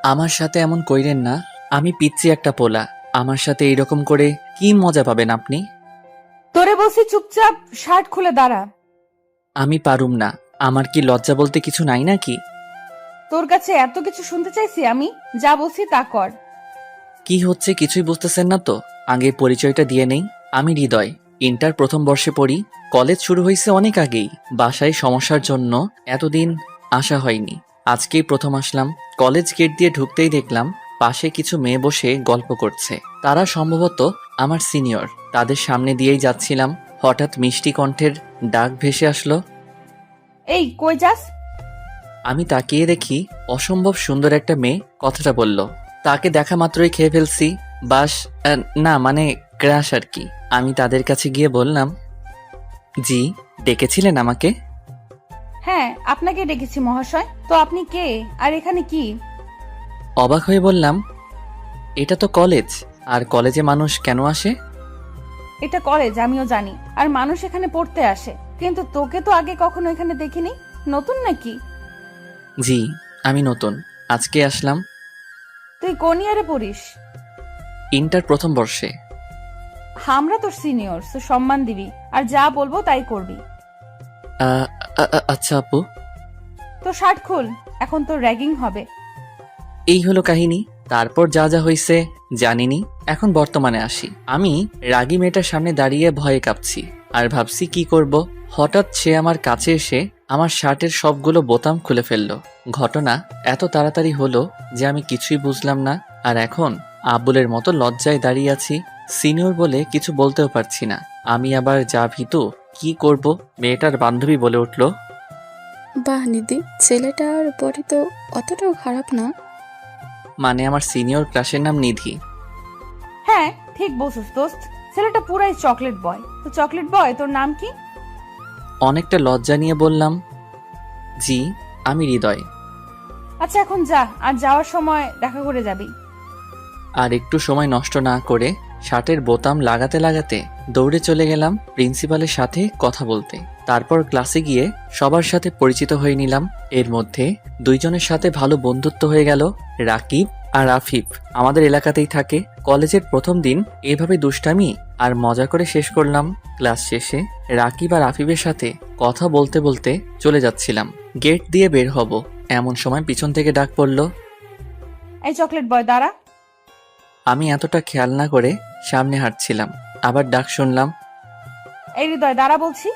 আমার সাথে এমন কইরেন না। আমি পিচ্ছি একটা পোলা। আমার সাথে এইরকম করে কি মজা পাবেন আপনি? তোরে বলছি চুপচাপ শার্ট খুলে দাঁড়া। আমি পারুম না। আমার কি লজ্জা বলতে কিছু নাই নাকি? তোর কাছে এত কিছু শুনতে চাইছি আমি? যা বলছি তা কর। কি হচ্ছে কিছুই বুঝতেছেন না তো? আগে পরিচয়টা দিয়ে নেই। আমি হৃদয়, ইন্টার প্রথম বর্ষে পড়ি। কলেজ শুরু হয়েছে অনেক আগেই। বাসায় সমস্যার জন্য এতদিন আসা হয়নি। আজকেই প্রথম আসলাম। কলেজ গেট দিয়ে ঢুকতেই দেখলাম পাশে কিছু মেয়ে বসে গল্প করছে। তারা সম্ভবত আমার সিনিয়র। তাদের সামনে দিয়েই যাচ্ছিলাম, হঠাৎ মিষ্টি কণ্ঠের ডাক ভেসে আসলো। এই কই যাস? আমি তাকিয়ে দেখি অসম্ভব সুন্দর একটা মেয়ে কথাটা বলল। তাকে দেখা মাত্রই খেয়ে ফেলছি। বাস না মানে ক্রাশ আর কি। আমি তাদের কাছে গিয়ে বললাম, জি, ডেকেছিলেন আমাকে? হ্যাঁ, আপনাকে ডেকেছি মহাশয়। তো আপনি কে আর এখানে কি? অবাক হয়ে বললাম, এটা তো কলেজ। আর কলেজে মানুষ কেন আসে? এটা কলেজ আমিও জানি, আর মানুষ এখানে পড়তে আসে, কিন্তু তোকে তো আগে কখনো এখানে দেখিনি। নতুন নাকি? জি, আমি নতুন, আজকে আসলাম। তুই কোন ইয়ারে পড়িস? ইন্টার প্রথম বর্ষে। আমরা তোর সিনিয়র, তো সম্মান দিবি আর যা বলবো তাই করবি। আ- আচ্ছা আপু। তো শার্ট খুল, এখন তোর র্যাগিং হবে। এই হলো কাহিনী। তারপর যা যা হয়েছে জানিনি। এখন বর্তমানে আসি। আমি রাগী মেয়েটার সামনে দাঁড়িয়ে ভয়ে কাঁপছি আর ভাবছি কি করব। হঠাৎ সে আমার কাছে এসে আমার শার্টের সবগুলো বোতাম খুলে ফেললো। ঘটনা এত তাড়াতাড়ি হলো যে আমি কিছুই বুঝলাম না। আর এখন আব্বুলের মতো লজ্জায় দাঁড়িয়ে আছি। সিনিয়র বলে কিছু বলতেও পারছি না। আমি আবার যা ভীতু, কি করব। মেয়েটার বান্ধবী বলে উঠল, বাহ নিধি, ছেলেটার বডি তো অতটাও খারাপ না। মানে আমার সিনিয়র ক্লাসের নাম নিধি। হ্যাঁ ঠিক বলছিস দোস্ত, ছেলেটা পুরাই চকলেট বয়। তো চকলেট বয় তোর নাম কি? অনেকটা লজ্জা নিয়ে বললাম, জি, আমি হৃদয়। আচ্ছা এখন যা, আর যাওয়ার সময় দেখা করে যাবি। আর একটু সময় নষ্ট না করে শার্টের বোতাম লাগাতে লাগাতে দৌড়ে চলে গেলাম প্রিন্সিপালের সাথে কথা বলতে। তারপর ক্লাসে গিয়ে সবার সাথে পরিচিত হয়ে নিলাম। এর মধ্যে দুইজনের সাথে ভালো বন্ধুত্ব হয়ে গেল। রাকিব আর আফিফ আমাদের এলাকাতেই থাকে। কলেজের প্রথম দিন এভাবে দুষ্টামি আর মজা করে শেষ করলাম। ক্লাস শেষে রাকিব আর আফিফের সাথে কথা বলতে বলতে চলে যাচ্ছিলাম। গেট দিয়ে বের হব এমন সময় পিছন থেকে ডাক পড়ল। এই চকলেট বয় দাঁড়া। আমি এতটা খেয়াল না করে সামনে হাঁটছিলাম, আবার ডাক শুনলাম। এই হৃদয় দাঁড়া বলছি।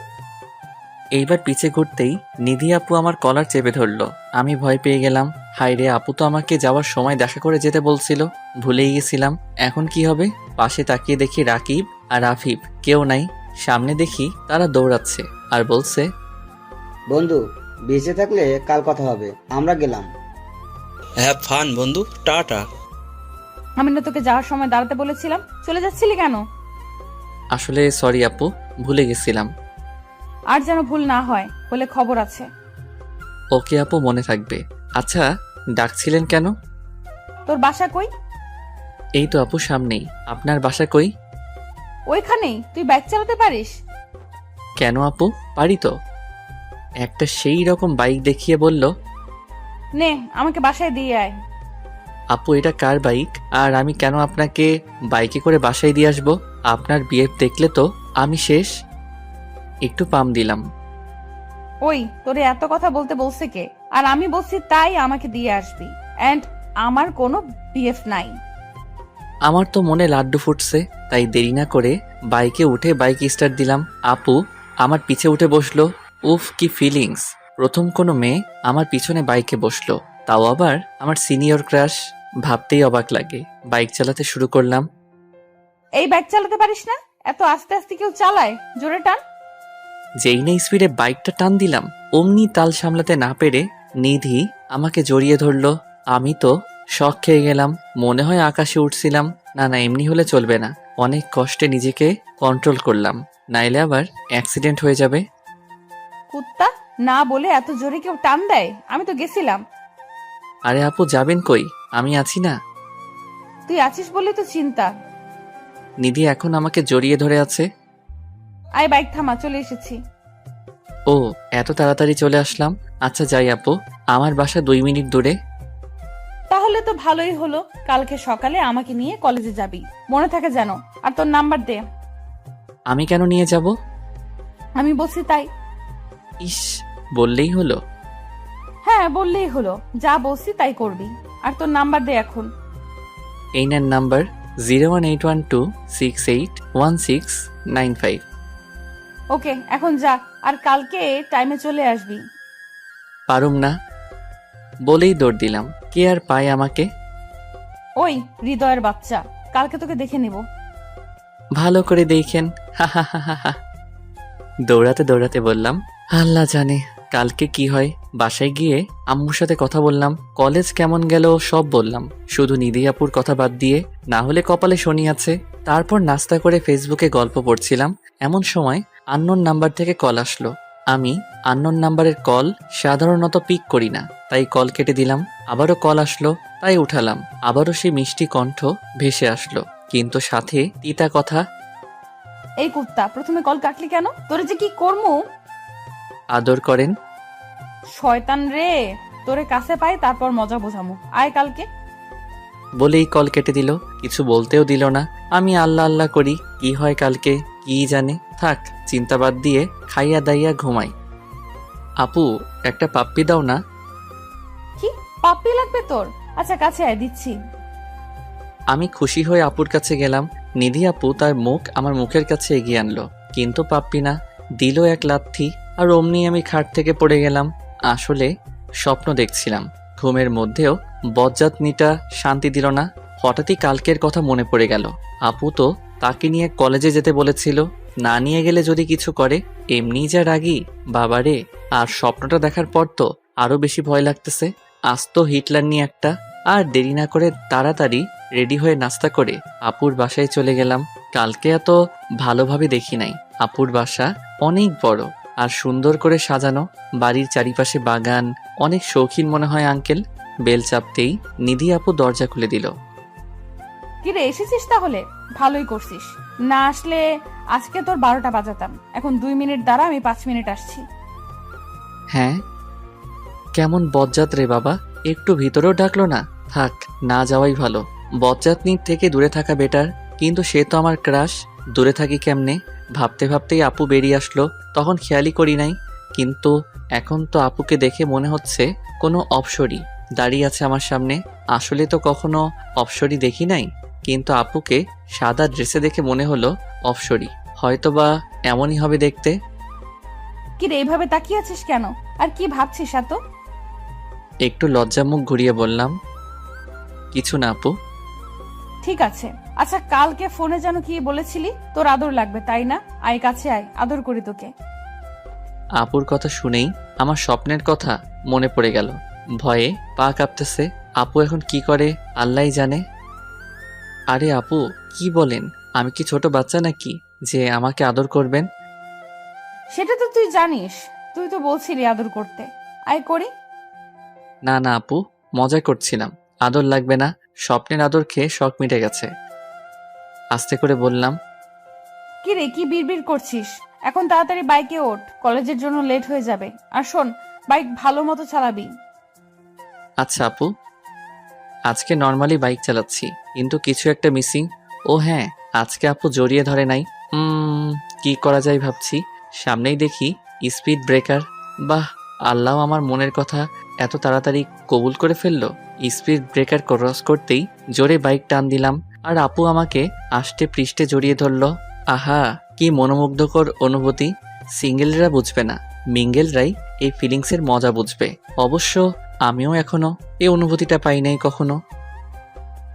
এইবার পিছে ঘুরতেই নিধি আপু আমার কলার চেপে ধরলো। আমি ভয় পেয়ে গেলাম। হায় রে, আপু তো আমাকে যাওয়ার সময় দেখা করে যেতে বলছিল, ভুলেই গেছিলাম। এখন কি হবে? পাশে তাকিয়ে দেখি রাকিব আর আফিফ কেউ নাই। সামনে দেখি তারা দৌড়াচ্ছে আর বলছে, বন্ধু, বেঁচে থাকলে কাল কথা হবে। আমরা গেলাম। হ্যাভ ফান বন্ধু, টাটা। আমি না তোকে যাওয়ার সময় দাঁড়াতে বলেছিলাম, চলে যাচ্ছিলি কেন? আসলে সরি আপু, ভুলে গেছিলাম। আর যেন ভুল না হয়, বলে খবর আছে। ওকে আপু, মনে থাকবে। আচ্ছা, ডাকছিলেন কেন? তোর বাসা কই? এই তো আপু সামনেই। আপনার বাসা কই? ওইখানেই। তুই বাইক চালাতে পারিস? কেন আপু, পারি তো। একটা সেই রকম বাইক দেখিয়ে বলল, নে আমাকে বাসায় দিয়ে আয়। আপু এটা কার বাইক? আর আমি কেন আপনাকে বাইকে করে বাসায় দিয়ে আসবো? আপনার বিয়ে দেখলে তো আমি শেষ। একটু পাম দিলাম। ওই তোরে এত কথা বলতে বলছে কে? আর আমি বলছি তাই আমাকে দিয়ে আসবি। এন্ড আমার কোনো বিএফ নাই। আমার তো মনে লাড্ডু ফুটছে, তাই দেরি না করে বাইকে উঠে বাইক স্টার্ট দিলাম। আপু আমার পিছে উঠে বসলো। উফ, কি ফিলিংস! প্রথম কোনো মেয়ে আমার পিছনে বাইকে বসলো, তাও আবার আমার সিনিয়র ক্রাশ। ভাবতেই অবাক লাগে। বাইক চালাতে শুরু করলাম। এই বাইক চালাতে পারিস না? এত আস্তে আস্তে কেউ চালায়? জোরে টান। যেই না স্পিডে বাইকটা টান দিলাম, অমনি তাল সামলাতে না পেরে নিধি আমাকে জড়িয়ে ধরলো। আমি তো শক খেয়ে গেলাম। মনে হয় আকাশে উঠছিলাম। না না, এমনি হলে চলবে না। অনেক কষ্টে নিজেকে কন্ট্রোল করলাম, নাইলে আবার অ্যাক্সিডেন্ট হয়ে যাবে। কুত্তা, না বলে এত জোরে কেউ টান দেয়? আমি তো গেছিলাম। আরে আপু, যাবেন কই? আমি আছি না। তুই আছিস বলে তো চিন্তা। নিধি এখন আমাকে জড়িয়ে ধরে আছে। আয় বাইক থামা, চলে এসেছি। ও, এত তাড়াতাড়ি চলে আসলাম। আচ্ছা যাই আপু, আমার বাসা 2 মিনিট দূরে। তাহলে তাহলে তো ভালোই হলো, কালকে সকালে আমাকে নিয়ে কলেজে যাবি, মনে থাকে যেন। আর তোর নাম্বার দে। আমি কেন নিয়ে যাব? আমি বলছি তাই। ইস, বললেই হলো। হ্যাঁ, বললেই হলো, যা বলছি তাই করবি। আর তোর নাম্বার দে এখন। এই নেন নাম্বার 01812681695। ওকে, এখন যা, আর কালকে টাইমে চলে আসবি। পারুম না বলেই দৌড় দিলাম। কে আর পায় আমাকে? ওই হৃদয়ের বাচ্চা, কালকে তোকে দেখে নিব। ভালো করে দেখেন। হা হা হা হা হা। দৌড়াতে দৌড়াতে বললাম, আল্লাহ জানে কালকে কি হয়। বাসায় গিয়ে আম্মুর সাথে কথা বললাম, কলেজ কেমন গেল সব বললাম, শুধু নিধি আপুর কথা বাদ দিয়ে, না হলে কপালে শনি আছে। তারপর নাস্তা করে ফেসবুকে গল্প পড়ছিলাম, এমন সময় আননোন নাম্বার থেকে কল আসলো। আমি আননোন নাম্বারের কল সাধারণত পিক করি না, তাই কল কেটে দিলাম। আবারও কল আসলো, তাই উঠালাম। আবারও সেই মিষ্টি কণ্ঠ ভেসে আসলো, কিন্তু সাথে তিতা কথা। এই কুত্তা, প্রথমে কল কাটলি কেন? তোরে যে কি করমু। আদর করেন। শয়তান রে, তোরে কাছে পাই তারপর মজা বোঝামু। আয় কালকে। বলেই কল কেটে দিল, কিছু বলতেও দিল না। আমি আল্লাহ আল্লাহ করি, কি হয় কালকে কি জানে। থাক, চিন্তা বাদ দিয়ে খাইয়া দাইয়া ঘুমাই। আপু, একটা পাপ্পি দাও না। কি পাপ্পি লাগবে তোর? আচ্ছা, কাছে আয়, দিচ্ছি। আমি খুশি হয়ে আপুর কাছে গেলাম। নিধি আপু তার মুখ আমার মুখের কাছে এগিয়ে আনলো, কিন্তু পাপ্পি না, দিল এক লাথি। আর অমনি আমি খাট থেকে পড়ে গেলাম। আসলে স্বপ্ন দেখছিলাম, ঘুমের মধ্যেও বজ্জাতনিটা শান্তি দিল না। হঠাৎই কালকের কথা মনে পড়ে গেল। আপু তো তাকে নিয়ে কলেজে যেতে বলেছিল, না নিয়ে গেলে যদি কিছু করে। এমনি যা রাগি বাবারে। আর স্বপ্নটা দেখার পর তো আরো বেশি ভয় লাগতেছে। আস্ত হিটলার নিয়ে একটা। আর দেরি না করে তাড়াতাড়ি রেডি হয়ে নাস্তা করে আপুর বাসায় চলে গেলাম। কালকে এত ভালোভাবে দেখি নাই। আপুর বাসা অনেক বড় আর সুন্দর করে সাজানো, বাড়ির চারিপাশে বাগান। অনেক শৌখিন মনে হয় আঙ্কেল। বেল চাপতেই নিধি আপু দরজা খুলে দিল। কিরে, এসেছিস তাহলে? ভালোই করছিস। না আসলে আজকে তোর 12টা বাজাতাম। এখন 2 মিনিট দাঁড়া, আমি 5 মিনিট আসছি। হ্যাঁ, কেমন বজ্জাত রে বাবা, একটু ভিতরেও ডাকলো না। থাক, না যাওয়াই ভালো। বজ্জাতনির থেকে দূরে থাকা বেটার, কিন্তু সে তো আমার ক্রাশ। দূরে থাকি কেমনে ভাবতে ভাবতেই আপু বেরিয়ে আসলো। তখন খেয়ালই করি নাই, কিন্তু এখন তো আপুকে দেখে মনে হচ্ছে কোনো অপসরী দাঁড়িয়ে আছে আমার সামনে। আসলে তো কখনো অপসরী দেখি নাই, কিন্তু আপুকে সাদা ড্রেসে দেখে মনে হলো অপসরী। হয়তোবা এমনই হবে দেখতে। কিরে, এইভাবে তাকিয়ে আছিস কেন? আর কি ভাবছিস এত? একটু লজ্জা মুখ ঘুরিয়ে বললাম, কিছু না আপু। ঠিক আছে। আচ্ছা, কালকে ফোনে যেন কি বলেছিলি তোর আদর লাগবে, তাই না? আয় কাছে আয়, আদর করি তোকে। আপুর কথা শুনেই আমার স্বপ্নের কথা মনে পড়ে গেল। ভয়ে পা কাঁপতেছে। আপু এখন কি করে আল্লাহই জানে। আরে আপু, কি বলেন? আমি কি ছোট বাচ্চা নাকি যে আমাকে আদর করবেন? সেটা তো তুই জানিস, তুই তো বলছিলি আদর করতে। আয় করি। না না আপু, মজা করছিলাম। আদর লাগবে না, স্বপ্নের আদর খেয়ে শখ মিটে গেছে। আস্তে করে বললাম। কিরে, কি বিড়বিড় করছিস? এখন তাড়াতাড়ি বাইকে ওঠ, কলেজের জন্য লেট হয়ে যাবে। আর শোন, বাইক ভালো মতো চালাবি। আচ্ছা আপু, আজকে নর্মালি বাইক চালাচ্ছি, কিন্তু কিছু একটা মিসিং। ও হ্যাঁ, আজকে আপু জড়িয়ে ধরে নাই। কি করা যায় ভাবছি। সামনেই দেখি স্পিড ব্রেকার। বাহ, আল্লাহ আমার মনের কথা এত তাড়াতাড়ি কবুল করে ফেললো। স্পিড ব্রেকার ক্রস করতেই জোরে বাইক টান দিলাম, আর আপু আমাকে আষ্টে পৃষ্ঠে জড়িয়ে ধরলো। আহা, কি মনোমুগ্ধকর অনুভূতি। সিঙ্গেলরা বুঝবে না, মিঙ্গেলরাই এই ফিলিংসের মজা বুঝবে। অবশ্য আমিও এখনো এই অনুভূতিটা পাই নাই কখনো।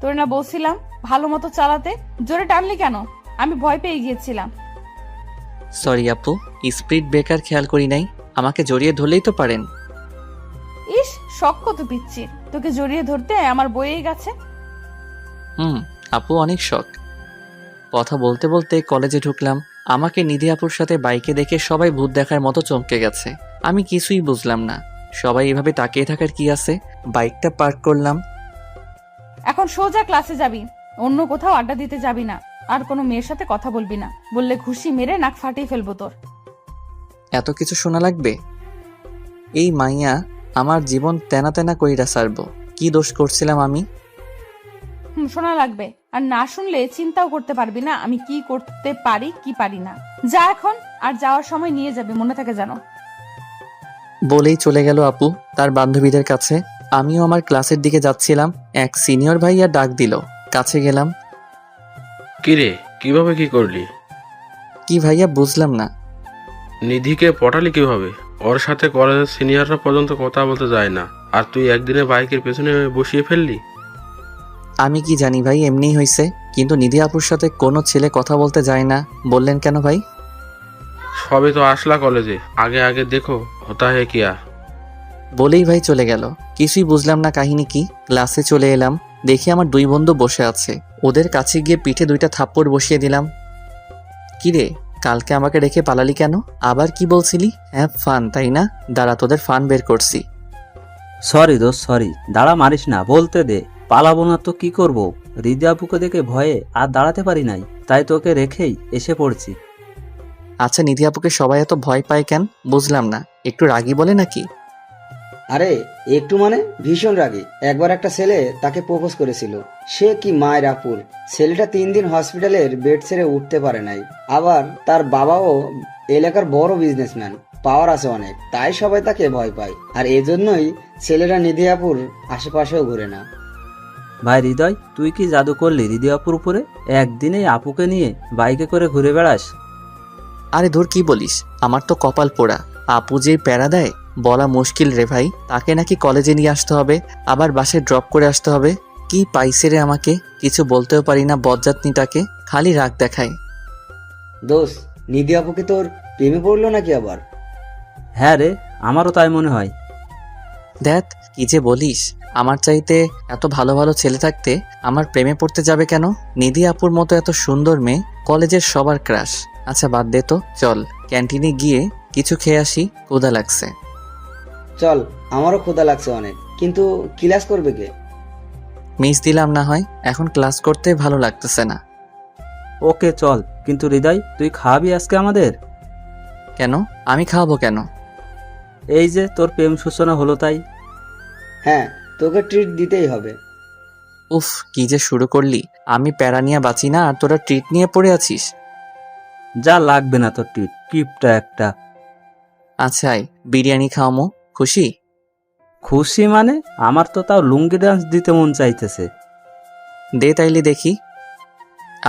তোর না বলছিলাম ভালো মতো চালাতে, জোরে টানলি কেন? আমি ভয় পেয়ে গিয়েছিলাম। সরি আপু, স্পিড ব্রেকার খেয়াল করি নাই। আমাকে জড়িয়ে ধরলেই তো পারেন। ইস, শখ কত পিচ্ছির, তোকে জড়িয়ে ধরতে আমার বইয়ে গেছে। আপু অনেক শখ। কথা বলতে বলতে কলেজে ঢুকলাম। আমাকে নিধি আপুর সাথে বাইকে দেখে সবাই ভূত দেখার মতো চমকে গেছে। আমি কিছুই বুঝলাম না, সবাই এভাবে তাকিয়ে থাকার কি আছে। বাইকটা পার্ক করলাম। এখন সোজা ক্লাসে যাবি, অন্য কোথাও আড্ডা দিতে যাবি না। আর কোনো মেয়ের সাথে কথা বলবি না, বললে ঘুষি মেরে নাক ফাটিয়ে ফেলবো তোর। এত কিছু শোনা লাগবে? এই মাইয়া আমার জীবন তেনা তেনা কইরা সারবো। কি দোষ করছিলাম আমি? শোনা লাগবে। আর না শুনলে চিন্তাও করতে পারবি না আমি কি করতে পারি কি পারি না। যা এখন, আর যাওয়ার সময় নিয়ে যাবে, মনে থাকে জানো। বলেই চলে গেল আপু তার বান্ধবীদের কাছে। আমিও আমার ক্লাসের দিকে যাচ্ছিলাম, এক সিনিয়র ভাইয়া ডাক দিল। কাছে গেলাম। কিরে, কিভাবে কি করলি? কি ভাইয়া, বুঝলাম না। নিধিকে পটালি কিভাবে? ওর সাথে কলেজের সিনিয়ররা পর্যন্ত কথা বলতে যায় না, আর তুই একদিনে বাইকের পেছনে বসিয়ে ফেললি? আমি কি জানি ভাই, এমনিই হয়েছে। কিন্তু নিধি আপুর সাথে কোনো ছেলে কথা বলতে যায় না বললেন কেন ভাই? সবে তো আসলা কলেজে, আগে আগে দেখো হতা হে কিয়া। বলেই ভাই চলে গেল। কিছুই বুঝলাম না কাহিনী কি। ক্লাসে চলে এলাম, দেখি আমার দুই বন্ধু বসে আছে। ওদের কাছে গিয়ে পিঠে 2টা থাপ্পড় বসিয়ে দিলাম। কিরে, কালকে আমাকে রেখে পালালি কেন? আবার কি বলছিলি? হ্যাঁ ফান, তাই না? দাঁড়া, তোদের ফান বের করছি। সরি দোস্ত, সরি। দাঁড়া মারিস না, বলতে দে। পালাবো না তো কি করব? হৃদি আপুকে দেখে ভয়ে আর দাঁড়াতে পারি নাই, তাই তোকে রেখেই এসে পড়ছি। আচ্ছা, নিধি আপুকে সবাই এত ভয় পায় কেন বুঝলাম না। একটু রাগী বলে নাকি? আরে একটু মানে ভীষণ রাগী। একবার একটা ছেলে তাকে প্রপোজ করেছিল। সে কি মায়ের আপুর। ছেলেটা 3 দিন হসপিটালের বেড ছেড়ে উঠতে পারে নাই। আবার তার বাবাও এলাকার বড় বিজনেসম্যান, পাওয়ার আছে অনেক, তাই সবাই তাকে ভয় পায়। আর এজন্যই ছেলেরা নিধি আপুর আশেপাশেও ঘুরে না। ভাই হৃদয়, তুই কি জাদু করলি হৃদি আপুর উপরে? একদিনেই আপুকে নিয়ে বাইকে করে ঘুরে বেড়াস? আরে ধুর, কি বলিস? আমার তো কপাল পোড়া। আপু যেই প্যারা দেয় বলা মুশকিল রে ভাই। তাকে নাকি কলেজে নিয়ে আসতে হবে, আবার বাসে ড্রপ করে আসতে হবে। কি পাইছে রে আমাকে, কিছু বলতেও পারি না বজ্জাতনিটাকে, খালি রাগ দেখায়। দোষ, নিধি আপুকে তোর প্রেমে পড়লো নাকি আবার? হ্যাঁ রে, আমারও তাই মনে হয়। দেখ কি যে বলিস। আমার চাইতে এত ভালো ভালো ছেলে থাকতে আমার প্রেমে পড়তে যাবে কেন? নিধি আপুর মতো এত সুন্দর মেয়ে কলেজের সবার ক্রাশ। আচ্ছা বাদ দে তো, চল ক্যান্টিনে গিয়ে কিছু খেয়ে আসি, ক্ষুধা লাগছে। চল, আমারও ক্ষুধা লাগছে অনেক, কিন্তু ক্লাস করবে কে? মিস দিলাম না হয়, এখন ক্লাস করতে ভালো লাগতেছে না। ওকে চল, কিন্তু হৃদয় তুই খাওয়াবি আজকে আমাদের? কেন? আমি খাওয়াবো কেন? এই যে তোর প্রেম সূচনা হলো তাই। হ্যাঁ, তোকে ট্রিট দিতেই হবে। উফ, কি যে শুরু করলি। আমি প্যারা নিয়ে বাঁচি না আর তোরা ট্রিট নিয়ে পড়ে আছিস। যা, লাগবে না তোর টিপ কিপটা একটা। আচ্ছা আয়, বিরিয়ানি খাওয়ামো, খুশি? খুশি মানে? আমার তো তাও লুঙ্গি ডান্স দিতে মন চাইতেছে। দে তাইলে দেখি।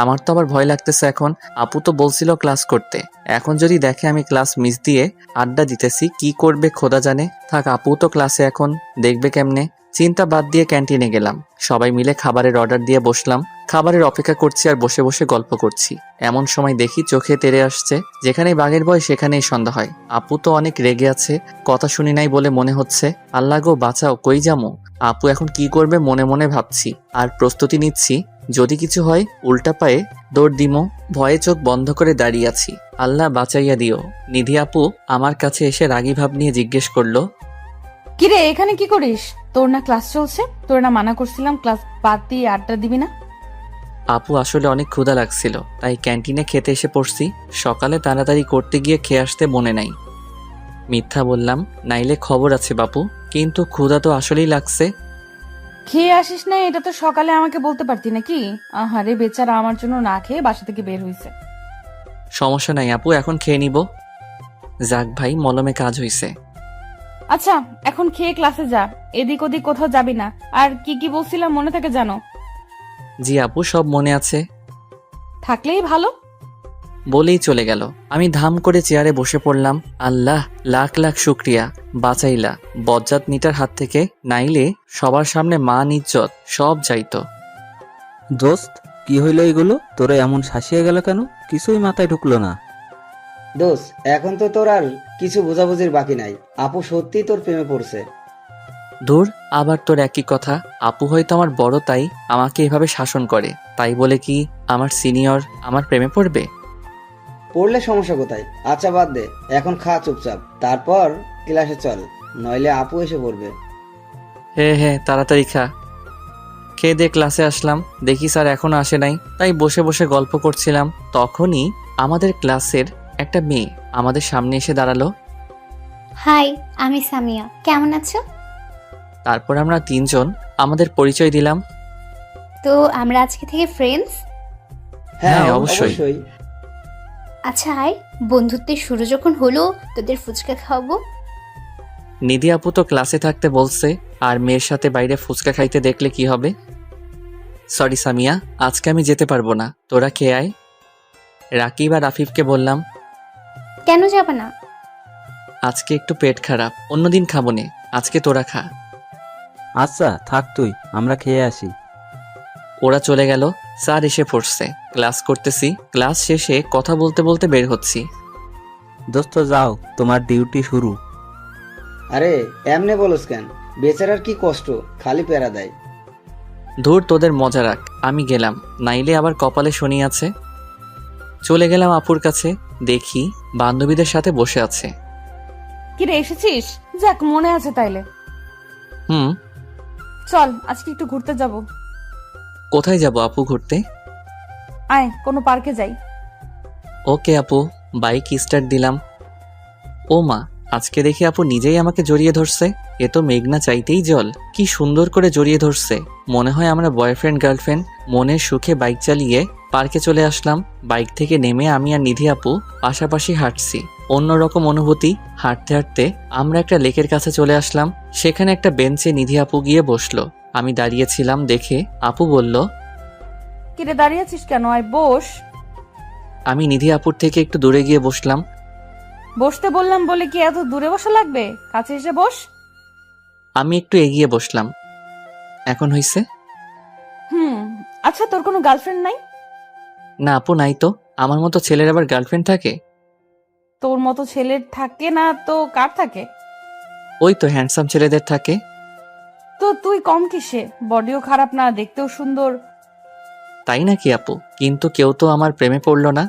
আমার তো আবার ভয় লাগতেছে এখন। আপু তো বলছিল ক্লাস করতে, এখন যদি দেখে আমি ক্লাস মিস দিয়ে আড্ডা দিতেছি, কি করবে খোদা জানে। থাক, আপু তো ক্লাসে, এখন দেখবে কেমনে। চিন্তা বাদ দিয়ে ক্যান্টিনে গেলাম। সবাই মিলে খাবারের অর্ডার দিয়ে বসলাম। খাবারের অপেক্ষা করছি আর বসে বসে গল্প করছি। এমন সময় দেখি চোখে তেড়ে আসছে। যেখানেই বাঘের ভয় সেখানেই সন্ধ্যা হয়। আপু তো অনেক রেগে আছে, কথা শুনি নাই বলে মনে হচ্ছে। আল্লাহ গো বাঁচাও, কই যামু? আপু এখন কি করবে মনে মনে ভাবছি, আর প্রস্তুতি নিচ্ছি। যদি কিছু হয় উল্টা পায়ে দৌড় দিমো। ভয়ে চোখ বন্ধ করে দাঁড়িয়ে আছি। আল্লাহ বাঁচাইয়া দিও। নিধি আপু আমার কাছে এসে রাগী ভাব নিয়ে জিজ্ঞেস করলো, কিরে এখানে কি করিস? তোর না ক্লাস চলছে? তোর না মানা করছিলাম ক্লাস বাদ দিয়ে আড্ডা দিবি না? আপু আসলে অনেক ক্ষুধা লাগছিল, তাই ক্যান্টিনে খেতে এসে পড়ছি। সকালে তাড়াতাড়ি করতে গিয়ে খেয়ে আসতে মনে নাই। মিথ্যা বললাম, নাইলে খবর আছে বাপু, কিন্তু ক্ষুধা তো আসলেই লাগছে। খেয়ে আসিস না এটা তো সকালে আমাকে বলতে পারতি নাকি? আহারে বেচারা আমার জন্য না খেয়ে বাসা থেকে বের হইছে। সমস্যা নাই আপু, এখন খেয়ে নিব। যাক ভাই, মলমে কাজ হইছে। আচ্ছা এখন খেয়ে ক্লাসে যা, এদিক ওদিক কোথাও যাবি না। আর কি কি বলছিলাম মনে থাকে জানো? জি আপু, সব মনে আছে। থাকলেই ভালো। বলেই চলে গেল। আমি ধাম করে চেয়ারে বসে পড়লাম। আল্লাহ লাখ লাখ শুক্রিয়া, বাঁচাইলা বজ্জাত নিটার হাত থেকে, নাইলে সবার সামনে মান ইজ্জত সব যাইতো। দোস্ত, কি হইলো এগুলো? তোরা এমন শাসিয়ে গেল কেন? কিছুই মাথায় ঢুকলো না। দোষ, এখন তো তোর আর কিছু বোঝাবুঝির বাকি নাই। আপু সত্যিই তোর প্রেমে পড়ছে। দূর, আবার তোর একই কথা। আপু হয়তো আমার বড়, তাই আমাকে এভাবে শাসন করে। তাই বলে কি আমার সিনিয়র আমার প্রেমে পড়বে? পড়লে সমস্যা কোথায়? আচ্ছা বাদ দে, এখন খা চুপচাপ, তারপর ক্লাসে চল, নইলে আপু এসে পড়বে। হ্যাঁ, তাড়াতাড়ি খা। খেয়ে দিয়ে ক্লাসে আসলাম, দেখি স্যার এখনো আসে নাই। তাই বসে বসে গল্প করছিলাম। তখনই আমাদের ক্লাসের একটা মেয়ে আমাদের সামনে এসে দাঁড়ালো। হাই, আমি সামিয়া। কেমন আছো? তারপর আমরা 3জন আমাদের পরিচয় দিলাম। তো আমরা আজকে থেকে ফ্রেন্ডস? হ্যাঁ, হ্যাঁ, অবশ্যই। অবশ্যই। আচ্ছা আয়, বন্ধুত্বের শুরু যখন হলো তোদের ফুচকা খাওয়াবো। নিধি আপু তো ক্লাসে থাকতে বলছে, আর মেয়ের সাথে বাইরে ফুচকা খাইতে দেখলে কি হবে? সরি সামিয়া, আজকে আমি যেতে পারবো না, তোরা খেয়ে আয়। রাকিব আর আফিফকে বললাম, কেন যাবে না? আজকে একটু পেট খারাপ, অন্যদিন খাবো নে, আজকে তোরা খা। আচ্ছা থাক তুই, আমরা খেয়ে আসি। ওরা চলে গেল। স্যার এসে পড়ছে, ক্লাস করতেছি। ক্লাস শেষে কথা বলতে বলতে বের হচ্ছি। দোস্ত যাও, তোমার ডিউটি শুরু। আরে এমনে বলস কেন? বেচারার কি কষ্ট, খালি প্যারা দেয়। ধুর, তোদের মজা রাখ, আমি গেলাম, নাইলে আবার কপালে শনি আছে। চলে গেলাম আপুর কাছে, দেখি বান্ধবীদের সাথে বসে আছে। কিরে এসেছিস? যাক, মনে আছে তাইলে। হুম। চল আজকে একটু ঘুরতে যাব। কোথায় যাব আপু ঘুরতে? আয় কোনো পার্কে যাই। ওকে আপু, বাইক স্টার্ট দিলাম। ও মা, আজকে দেখি আপু নিজেই আমাকে জড়িয়ে ধরছে। এ তো মেঘনা চাইতেই জল, কি সুন্দর করে জড়িয়ে ধরছে। মনে হয় আমরা বয়ফ্রেন্ড গার্লফ্রেন্ড। মনের সুখে বাইক চালিয়ে পার্কে চলে আসলাম। বাইক থেকে নেমে আমি আর নিধি আপু পাশাপাশি হাঁটছি। অন্যরকম অনুভূতি। হাঁটতে হাঁটতে আমরা একটা লেকের কাছে চলে আসলাম। সেখানে একটা বেঞ্চে নিধি আপু গিয়ে বসলো। আমি দাঁড়িয়েছিলাম দেখে আপু বলল, কিরে দাঁড়িয়ে আছিস কেন? আয় বস। আমি নিধি আপুর থেকে একটু দূরে গিয়ে বসলাম। বসতে বললাম বলে কি এত দূরে বসা লাগবে? কাছে এসে বস। আমি একটু এগিয়ে বসলাম। এখন হইছে? আচ্ছা, তোর কোনো গার্লফ্রেন্ড নাই? না আপু, নাই তো। আমার মতো ছেলের আবার গার্লফ্রেন্ড থাকে? তোর মতো ছেলের থাকে না তো কার থাকে? ওই তো হ্যান্ডসাম ছেলেদের থাকে। তো তুই কম কিসে? বডিও খারাপ না, দেখতেও সুন্দর। তাই নাকি আপু? কিন্তু কেউ তো আমার প্রেমে পড়লো না।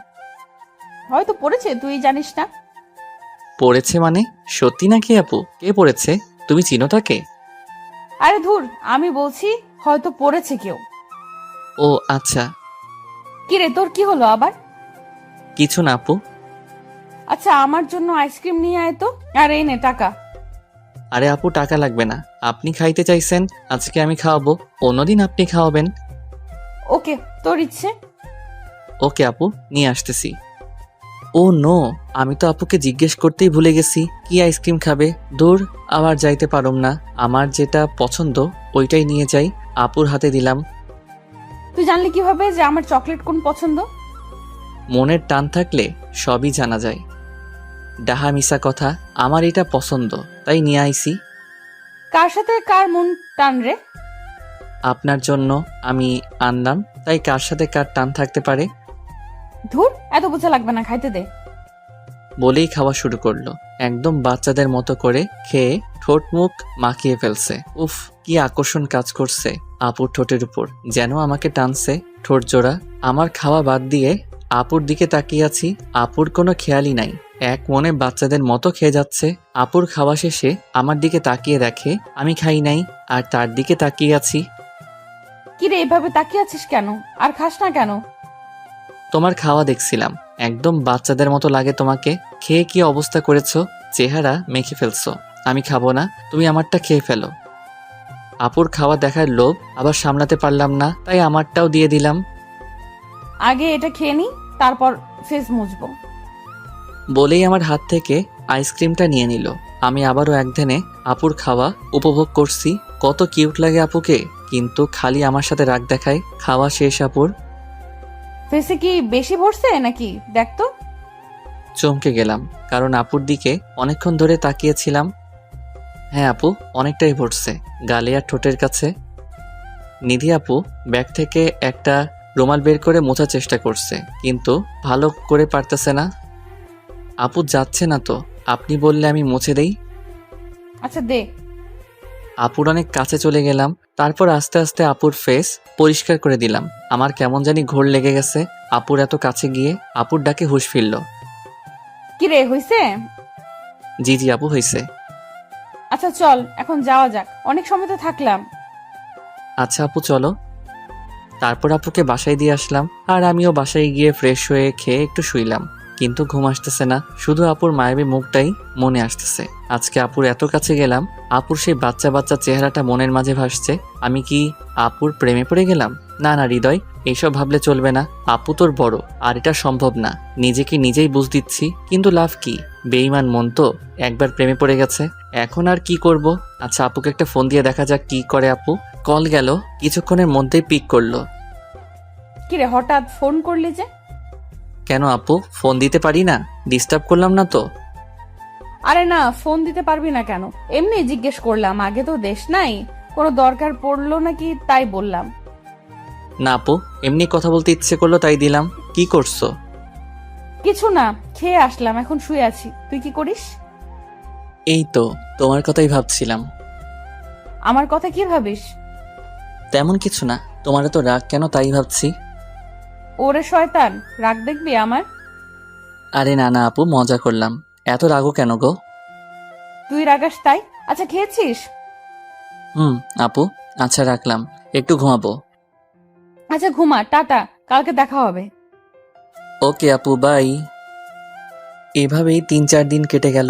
হয়তো পড়েছে, তুই জানিস না। পড়েছে মানে? সত্যি নাকি আপু? কে পড়েছে? তুমি চিনো তাকে? আরে ধুর, আমি বলছি হয়তো পড়েছে কেউ। ও আচ্ছা। কিরে তোর কি হলো আবার? কিছু না আপু। আচ্ছা, আমার জন্য আইসক্রিম নিয়ে আয় তো। আর এই নে টাকা। আরে আপু, টাকা লাগবে না। আপনি খাইতে চাইছেন, আজকে আমি খাওয়াবো, অন্যদিন আপনি খাওয়াবেন। ওকে, তোর ইচ্ছে। ওকে আপু, নিয়ে আসতেছি। ও নো, আমি তো আপুকে জিজ্ঞেস করতেই ভুলে গেছি কি আইসক্রিম খাবে। দূর, আবার যাইতে পারুম না। আমার যেটা পছন্দ ওইটাই নিয়ে যাই। আপুর হাতে দিলাম। তুই জানলি কিভাবে যে আমার চকলেট কোন পছন্দ? মনের টান থাকলে সবই জানা যায়। ডাহা মিশা কথা, আমার এটা পছন্দ তাই নিয়ে আইছি। কার সাথে কার মন টান রে? আপনার জন্য আমি আনলাম, তাই কার সাথে কার টান থাকতে পারে। ধুর, এত বোঝা লাগবে না, খাইতে দে। বলেই খাওয়া শুরু করলো। একদম বাচ্চাদের মতো করে খেয়ে ঠোঁট মুখ মাখিয়ে ফেলছে। উফ, কি আকর্ষণ কাজ করছে আপুর ঠোঁটের উপর, যেন আমাকে টানছে ঠোঁট জোড়া। আমার খাওয়া বাদ দিয়ে আপুর দিকে তাকিয়ে আছি। আপুর কোনো খেয়ালই নাই, এক মনে বাচ্চাদের মতো খেয়ে যাচ্ছে। আপুর খাওয়া শেষে আমার দিকে তাকিয়ে দেখে আমি খাই নাই, আর তার দিকে তাকিয়ে আছি। কিরে এভাবে তাকিয়ে আছিস কেন? আর খাস না কেন? তোমার খাওয়া দেখছিলাম, একদম বাচ্চাদের মতো লাগে তোমাকে। খেয়ে কি অবস্থা করেছো, চেহারা মেখে ফেলছো। আমি খাবো না, তুমি আমারটা খেয়ে ফেলো। আপুর খাওয়া দেখার লোভ আবার সামলাতে পারলাম না, তাই আমারটাও দিয়ে দিলাম। আগে এটা খেয়ে নি, তারপর ফেস মুছবো। বলেই আমার হাত থেকে আইসক্রিমটা নিয়ে নিল। আমি আবারও একধানে আপুর খাওয়া উপভোগ করছি। কত কিউট লাগে আপুকে, কিন্তু খালি আমার সাথে রাগ দেখায়। খাওয়া শেষ আপুর। ফেসে কি বেশি ভরছে নাকি দেখ তো। চমকে গেলাম, কারণ আপুর দিকে অনেকক্ষণ ধরে তাকিয়েছিলাম। হ্যাঁ আপু, অনেকটাই ভরছে, গালে আর ঠোঁটের কাছে। নিধি আপু ব্যাগ থেকে একটা রুমাল বের করে মোছার চেষ্টা করছে, কিন্তু ভালো করে পারতেছে না। আপু যাচ্ছে না তো, আপনি বললে আমি মুছে দেই। আচ্ছা দে। আপুর অনেক কাছে চলে গেলাম, তারপর আস্তে আস্তে আপুর ফেস পরিষ্কার করে দিলাম। আমার কেমন জানি ঘোর লেগে গেছে আপুর এত কাছে গিয়ে। আপুর ডাকে হুঁশ ফিরল। কিরে হইছে? জি জি আপু, হয়েছে। আচ্ছা চল এখন যাওয়া যাক, অনেক সময় তো থাকলাম। আচ্ছা আপু চলো। তারপর আপুকে বাসায় দিয়ে আসলাম, আর আমিও বাসায় গিয়ে ফ্রেশ হয়ে খেয়ে একটু শুইলাম। কিন্তু ঘুম আসতেছে না, শুধু আপুর মায়াবী মুখটাই মনে আসতেছে। আজকে আপুর এত কাছে গেলাম, আপুর সেই বাচ্চা বাচ্চা চেহারাটা মনের মাঝে ভাসছে। আমি কি আপুর প্রেমে পড়ে গেলাম? না না হৃদয়, এইসব ভাবলে চলবে না। আপু তোর বড়, আর এটা সম্ভব না। নিজেকে নিজেই বুঝ দিচ্ছি, কিন্তু লাভ কি? বেঈমান মন তো, একবার প্রেমে পড়ে গেছে। এখন আর কি করব? আচ্ছা আপুকে একটা ফোন দিয়ে দেখা যাক কি করে আপু। কল গেল, কিছুক্ষণের মধ্যেই পিক করলো। কিরে হঠাৎ ফোন করলি যে? কেন আপু, ফোন দিতে পারি না? ডিস্টার্ব করলাম না তো? আরে না, ফোন দিতে পারবি না কেন, এমনি জিজ্ঞেস করলাম। আগে তো দেশ নাই, কোনো দরকার পড়লো নাকি তাই বললাম। না আপু, এমনি কথা বলতে ইচ্ছে করলো তাই দিলাম। কি করছো? কিছু না, খেয়ে আসলাম, এখন শুয়ে আছি। তুই কি করিস? এই তো তোমার কথাই ভাবছিলাম। আমার কথা কি ভাবিস? তেমন কিছু না, তোমার তো রাগ কেন তাই ভাবছি। ওরে শয়তান, রাগ দেখবি আমার? আরে না না আপু, মজা করলাম। এত রাগও কেন গো? তুই রাগাস তাই। আচ্ছা খেয়েছিস? আপু, আচ্ছা রাখলাম, একটু ঘুমাবো। আচ্ছা ঘুমা, টাটা, কালকে দেখা হবে। ওকে আপু, বাই। এভাবেই 3-4 দিন কেটে গেল।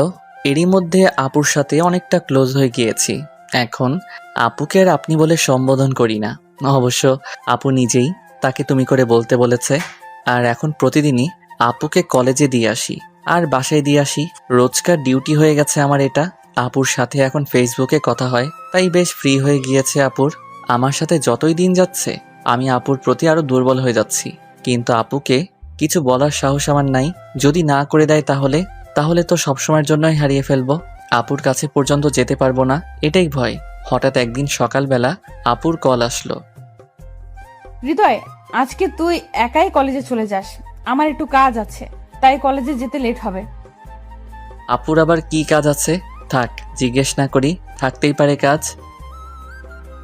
এরই মধ্যে আপুর সাথে অনেকটা ক্লোজ হয়ে গিয়েছি। এখন আপুকে আর আপনি বলে সম্বোধন করি না। অবশ্য আপু নিজেই তাকে তুমি করে বলতে বলেছে। আর এখন প্রতিদিনই আপুকে কলেজে দিয়ে আসি আর বাসায় দিয়ে আসি। রোজকার ডিউটি হয়ে গেছে আমার এটা। আপুর সাথে এখন ফেসবুকে কথা হয়, তাই বেশ ফ্রি হয়ে গিয়েছে আপুর। আমার সাথে যতই দিন যাচ্ছে আমি আপুর প্রতি আরো দুর্বল হয়ে যাচ্ছি। কিন্তু আপুকে কিছু বলার সাহস আমার নাই। যদি না করে দেয় তাহলে তো সবসময়ের জন্যই হারিয়ে ফেলবো। আপুর কাছে পর্যন্ত যেতে পারবো না, এটাই ভয়। হঠাৎ একদিন সকালবেলা আপুর কল আসলো। হৃদয়, আজকে তুই একাই কলেজে চলে যাস, আমার একটু কাজ আছে, তাই কলেজে যেতে লেট হবে। আপুর আবার কি কাজ আছে? থাক, জিজ্ঞেস না করি, থাকতেই পারে কাজ।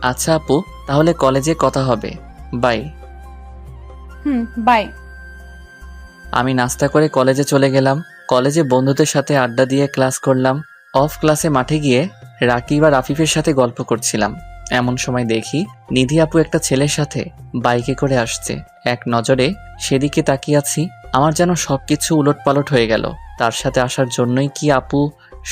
আচ্ছা আপু, তাহলে কলেজে কথা হবে, বাই। বাই। আমি নাস্তা করে কলেজে চলে গেলাম। কলেজে বন্ধুদের সাথে আড্ডা দিয়ে ক্লাস করলাম। অফ ক্লাসে মাঠে গিয়ে রাকিব আর আফিফের সাথে গল্প করছিলাম। এমন সময় দেখি নিধি আপু একটা ছেলের সাথে বাইকে করে আসছে। এক নজরে সেদিকে তাকিয়ে আছি, আমার যেন সবকিছু উলটপালট হয়ে গেল। তার সাথে আসার জন্যই কি আপু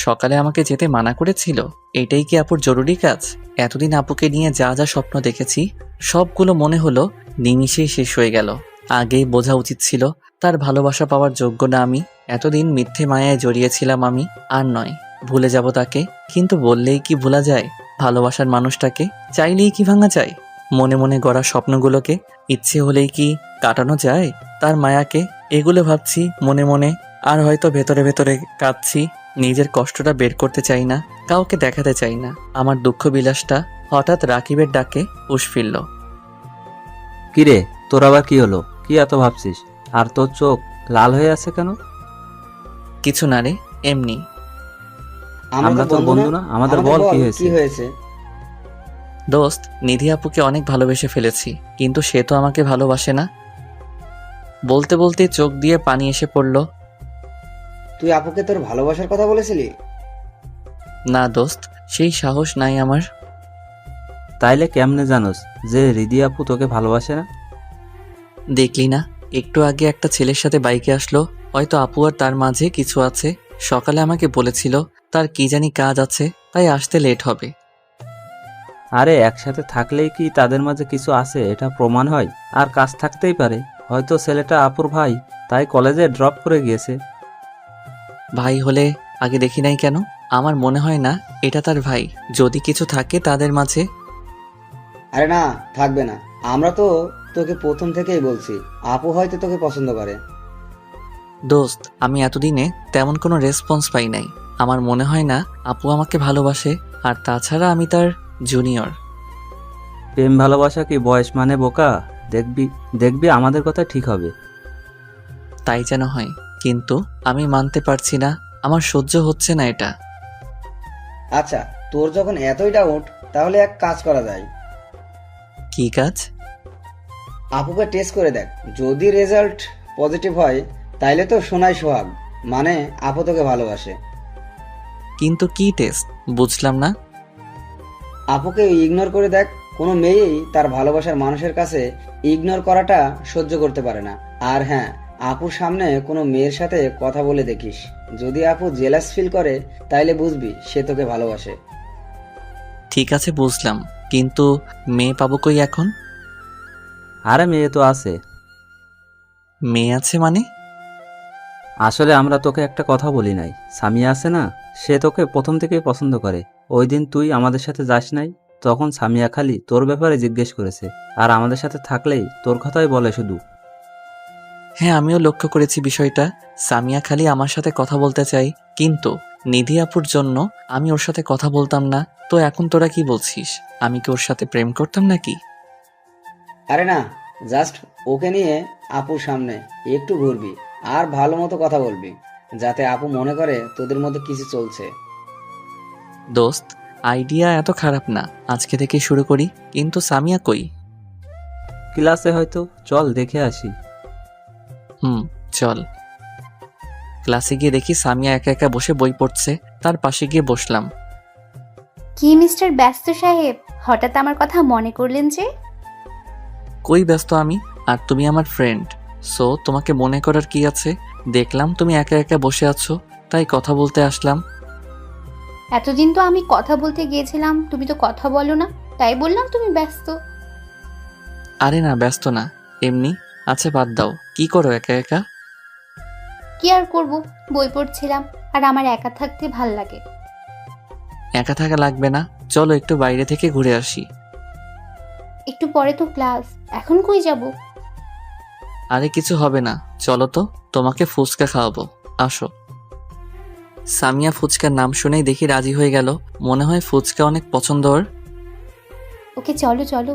সকালে আমাকে যেতে মানা করেছিল? এটাই কি আপুর জরুরি কাজ? এতদিন আপুকে নিয়ে যা যা স্বপ্ন দেখেছি সবগুলো মনে হলো নিমিষেই শেষ হয়ে গেল। আগেই বোঝা উচিত ছিল তার ভালোবাসা পাওয়ার যোগ্য না আমি। এতদিন মিথ্যে মায়ায় জড়িয়েছিলাম আমি। আর নয়, ভুলে যাব তাকে। কিন্তু বললেই কি ভোলা যায় ভালোবাসার মানুষটাকে? চাইলেই কি ভাঙা যায় মনে মনে গড়া স্বপ্নগুলোকে? ইচ্ছে হলেই কি কাটানো যায় তার মায়াকে? এগুলো ভাবছি মনে মনে, আর হয়তো ভেতরে ভেতরে কাঁদছি। নিজের কষ্টটা বের করতে চাই না, কাউকে দেখাতে চাই না আমার দুঃখ বিলাসটা। হঠাৎ রাকিবের ডাকে হুঁশ ফিরল। কিরে, তোর আবার কি হলো? কি এত ভাবছিস? আর তোর চোখ লাল হয়ে আছে কেন? কিছু না রে, এমনি। আমরা তো বন্ধু না, আমাদের বল কি কি হয়েছে? হয়েছে? দোস্ত, নিধি আপুকে অনেক ভালোবেসে ফেলেছি, কিন্তু সে তো আমাকে ভালোবাসে না। বলতে বলতে চোখ দিয়ে পানি এসে পড়ল। তুই আপুকে তোর ভালোবাসার কথা বলেছিলি? না দোস্ত, সেই সাহস নাই আমার। তাইলে কেমনে জানোস যে রিদি আপু তোকে ভালোবাসে না? দেখলি না, একটু আগে একটা ছেলের সাথে বাইকে আসলো। হয়তো আপু আর তার মাঝে কিছু আছে। সকালে আমাকে বলেছিল তার কি জানি কাজ আছে, তাই আসতে লেট হবে। আরে একসাথে থাকলেই কি তাদের মাঝে কিছু আছে এটা প্রমাণ হয়? আর কাজ থাকতেই পারে, হয়তো ছেলেটা আপুর ভাই, তাই কলেজে ড্রপ করে গিয়েছে। ভাই হলে আগে দেখি নাই কেন? আমার মনে হয় না এটা তার ভাই। যদি কিছু থাকে তাদের মাঝে। আরে না, থাকবে না। আমরা তো তোকে প্রথম থেকেই বলছি আপু হয়তো তোকে পছন্দ করে। দোস্ত, আমি এতদিনে তেমন কোনো রেসপন্স পাই নাই। আমার মনে হয় না আপু আমাকে ভালোবাসে। আর তাছাড়া আমি তার জুনিয়র। প্রেম ভালোবাসা কি বয়স মানে বোকা? দেখবি দেখবি আমাদের কথা ঠিক হবে। তাই যেন হয়, কিন্তু আমি মানতে পারছি না। আমার সহ্য হচ্ছে না এটা। আচ্ছা, তোর যখন এতই ডাউট, তাহলে এক কাজ করা যায়। কি কাজ? আপুকে টেস্ট করে দেখ। যদি রেজাল্ট পজিটিভ হয় তাইলে তো সোনাই সোহাগ, মানে আপু তোকে ভালোবাসে। কিন্তু কি টেস্ট বুঝলাম না। আপুকে ইগনোর করে দেখ। কোনো মেয়েই তার ভালোবাসার মানুষের কাছে ইগনোর করাটা সহ্য করতে পারে না। আর হ্যাঁ, আপুর সামনে কোনো মেয়ের সাথে কথা বলে দেখিস। যদি আপু জেলাস ফিল করে তাইলে বুঝবি সে তোকে ভালোবাসে। ঠিক আছে বুঝলাম, কিন্তু মেয়ে পাবো কই এখন? আরে মেয়ে তো আছে। মেয়ে আছে মানে? আসলে আমরা তোকে একটা কথা বলি নাই, সামিয়া আছে না, সে তোকে প্রথম থেকেই পছন্দ করে। ওই দিন তুই আমাদের সাথে যাস নাই, তখন সামিয়া খালি তোর ব্যাপারে জিজ্ঞেস করেছে, আর আমাদের সাথে থাকলেই তোর কথাই বলে শুধু। হ্যাঁ, আমিও লক্ষ্য করেছি বিষয়টা। সামিয়া খালি আমার সাথে কথা বলতে চাই, কিন্তু নিধি আপুর জন্য আমি ওর সাথে কথা বলতাম না। তো এখন তোরা কি বলছিস, আমি কি ওর সাথে প্রেম করতাম নাকি? আরে না, জাস্ট ওকে নিয়ে আপুর সামনে একটু ঘুরবি আর ভালো মতো কথা বলবি, যাতে আপু মনে করে তোদের মধ্যে কিছু চলছে। দোস্ত, আইডিয়া এত খারাপ না, আজকে থেকে শুরু করি। কিন্তু সামিয়া কই? ক্লাসে হয়তো, চল দেখে আসি। চল। ক্লাসে গিয়ে দেখি সামিয়া একা একা বসে বই পড়ছে। তার পাশে গিয়ে বসলাম। কি মিস্টার ব্যস্ত সাহেব, হঠাৎ আমার কথা মনে করলেন যে? কই ব্যস্ত আমি, আর তুমি আমার ফ্রেন্ড, সো তোমাকে মনে করার কি আছে? দেখলাম তুমি একা একা বসে আছো, তাই কথা বলতে আসলাম। এতদিন তো আমি কথা বলতে গিয়েছিলাম, তুমি তো কথা বলো না, তাই বললাম তুমি ব্যস্ত। আরে না, ব্যস্ত না, এমনি। আচ্ছা বাদ দাও, কি করো একা একা? কি আর করব, বই পড়ছিলাম, আর আমার একা থাকতে ভাল লাগে। একা থাকা লাগবে না, চলো একটু বাইরে থেকে ঘুরে আসি। একটু পরে তো ক্লাস, এখন কই যাব? আরে কিছু হবে না, চলো তো, তোমাকে ফুচকা খাওয়াবো, আসো। সামিয়া ফুচকার নাম শুনেই দেখি রাজি হয়ে গেল। মনে হয় ফুচকা অনেক পছন্দ ওর। ওকে চলো চলো।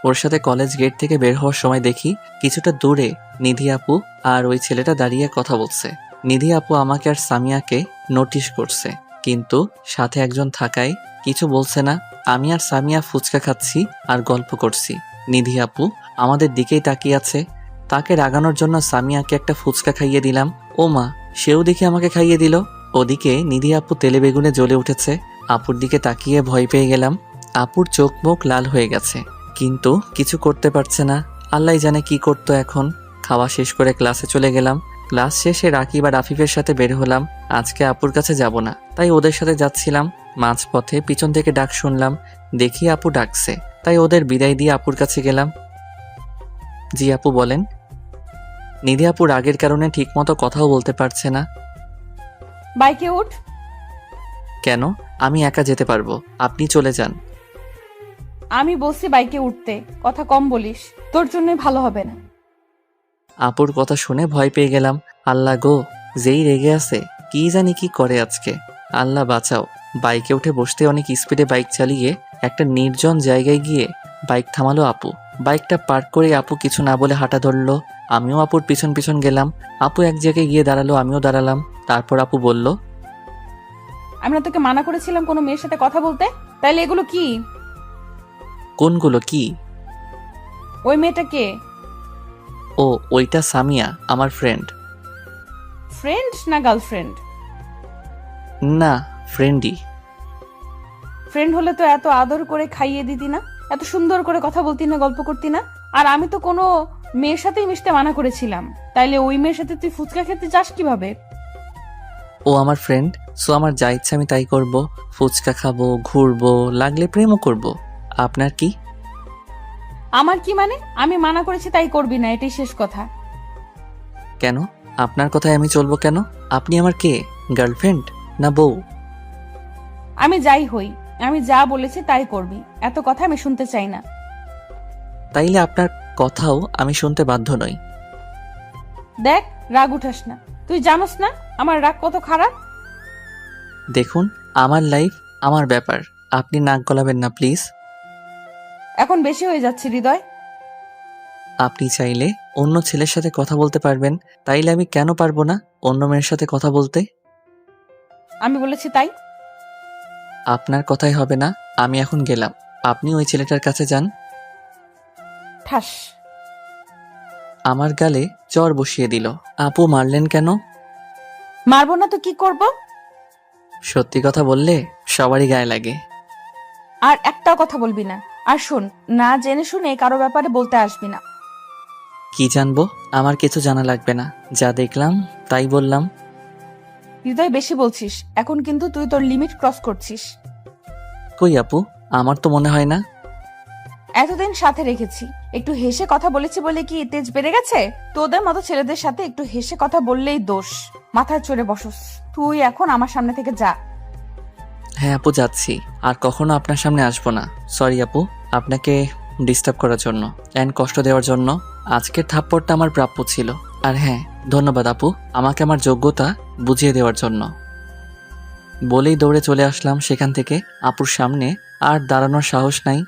ওর সাথে কলেজ গেট থেকে বের হওয়ার সময় দেখি কিছুটা দূরে নিধি আপু আর ওই ছেলেটা দাঁড়িয়ে কথা বলছে। নিধি আপু আমাকে আর সামিয়াকে নোটিশ করছে, কিন্তু সাথে একজন থাকায় কিছু বলছে না। আমি আর সামিয়া ফুচকা খাচ্ছি আর গল্প করছি। নিধি আপু আমাদের দিকেই তাকিয়ে আছে। তাকে রাগানোর জন্য সামিয়াকে একটা ফুচকা খাইয়ে দিলাম। ও মা, সেও দেখে আমাকে খাইয়ে দিল। ওদিকে নিধি আপু তেলে বেগুনে জ্বলে উঠেছে। আপুর দিকে তাকিয়ে ভয় পেয়ে গেলাম। আপুর চোখ মুখ লাল হয়ে গেছে, কিন্তু কিছু করতে পারছে না। আল্লাহ জানে কি করতো এখন। খাওয়া শেষ করে ক্লাসে চলে গেলাম। ক্লাস শেষে রাকিব আর আফিফের সাথে বের হলাম। আজকে আপুর কাছে যাব না, তাই ওদের সাথে যাচ্ছিলাম। মাঝপথে পিছন থেকে ডাক শুনলাম, দেখি আপু ডাকছে, তাই ওদের বিদায় দিয়ে আপুর কাছে গেলাম। জি আপু বলেন। নিধি আপু রাগের কারণে ঠিকমতো কথাও বলতে পারছে না। বাইকে উঠ। কেন? আমি একা যেতে পারবো, আপনি চলে যান। আমি বলছি বাইকে উঠতে, কথা কম বলিস, তোর জন্য ভালো হবে না। আপুর কথা শুনে ভয় পেয়ে গেলাম। আল্লাহ গো, যেই রেগে আছে, কি জানি কি করে আজকে। আল্লাহ বাঁচাও। বাইকে উঠে বসতে অনেক স্পিডে বাইক চালিয়ে একটা নির্জন জায়গায় গিয়ে বাইক থামালো আপু। বাইকটা পার্ক করে আপু কিছু না বলে হাঁটা ধরলো। আমিও আপুর পিছন পিছন গেলাম। আপু এক জায়গায় গিয়ে দাঁড়ালো, আমিও দাঁড়ালাম। তারপর আপু বলল, আমি না তোকে মানা করেছিলাম কোনো মেয়ের সাথে কথা বলতে? তাইলে এগুলো কি? কোনগুলো কি? ওই মেয়েটা কে? ও, ওইটা সামিয়া, আমার ফ্রেন্ড। ফ্রেন্ড না গার্লফ্রেন্ড? না, ফ্রেন্ডই। ফ্রেন্ড হলে তো এত আদর করে খাইয়ে দিতি না, এত সুন্দর করে কথা বলতি না, গল্প করতি না। আর আমি তো কোনো মেয়ের সাথেই মিশতে মানা করেছিলাম, তাইলে ওই মেয়ের সাথে তুই ফুচকা খেতে যাস কিভাবে? ও আমার ফ্রেন্ড, সো আমার যা ইচ্ছা আমি তাই করব। ফুচকা খাবো, ঘুরবো, লাগলে প্রেমও করব। আপনার কি? আমার কি মানে? আমি মানা করেছি তাই করবি না, এটাই শেষ কথা। কেন? আপনার কথায় আমি চলবো কেন? আপনি আমার কে? গার্লফ্রেন্ড না বউ? আমি যাই হই, আমি যা বলেছি তাই করবি, এত কথা আমি শুনতে চাই না। তাইলে আপনার কথাও আমি শুনতে বাধ্য নই। দেখ, রাগ উঠাস না, তুই জানোস না আমার রাগ কত খারাপ। দেখুন, আমার লাইফ, আমার ব্যাপার, আপনি নাক গলাবেন না প্লিজ। এখন বেশি হয়ে যাচ্ছে হৃদয়। আপনি চাইলে অন্য ছেলের সাথে কথা বলতে পারবেন, তাইলে আমি কেন পারবো না অন্য মেয়ের সাথে কথা বলতে? আমি বলেছি তাই। আপনার কথাই হবে না, আমি এখন গেলাম। আপনি ওই ছেলেটার কাছে যান। ঠাস। আমার গালে চর বসিয়ে দিল। আপু মারলেন কেন? মারবো না তো কি করব? সত্যি কথা বললে সবারই গায়ে লাগে। আর একটাও কথা বলবি না। আর শোন, না জেনে শুনে কারো ব্যাপারে বলতে আসবি না। কি জানবো? আমার কিছু জানা লাগবে না, যা দেখলাম তাই বললাম। হৃদয়, বেশি বলছিস। এখন কিন্তু তুই তোর লিমিট ক্রস করছিস। কই আপু, আমার তো মনে হয় না। এতদিন সাথে রেখেছি, একটু হেসে কথা বলেছি বলে কি তেজ বেড়ে গেছে? তোদের মতো ছেলেদের সাথে একটু হেসে কথা বললেই দোষ। মাথায় চড়ে বসস। তুই এখন আমার সামনে থেকে যা। হ্যাঁ আপু, যাচ্ছি। আর কখনো আপনার সামনে আসবো না। সরি আপু, আপনাকে ডিস্টার্ব করার জন্য অ্যান্ড কষ্ট দেওয়ার জন্য। আজকের থাপ্পড়টা আমার প্রাপ্য ছিল। আর হ্যাঁ, ধন্যবাদ আপু, আমাকে আমার যোগ্যতা বুঝিয়ে দেওয়ার জন্য। বলেই দৌড়ে চলে আসলাম সেখান থেকে। আপুর সামনে আর দাঁড়ানোর সাহস নাই।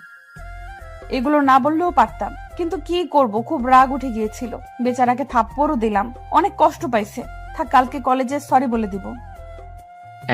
এগুলো না বললেও পারতাম, কিন্তু কি করব, খুব রাগ উঠে গিয়েছিল। বেচারাকে থাপ্পড়ও দিলাম, অনেক কষ্ট পাইছে। থাক, কালকে কলেজে সরি বলে দিব।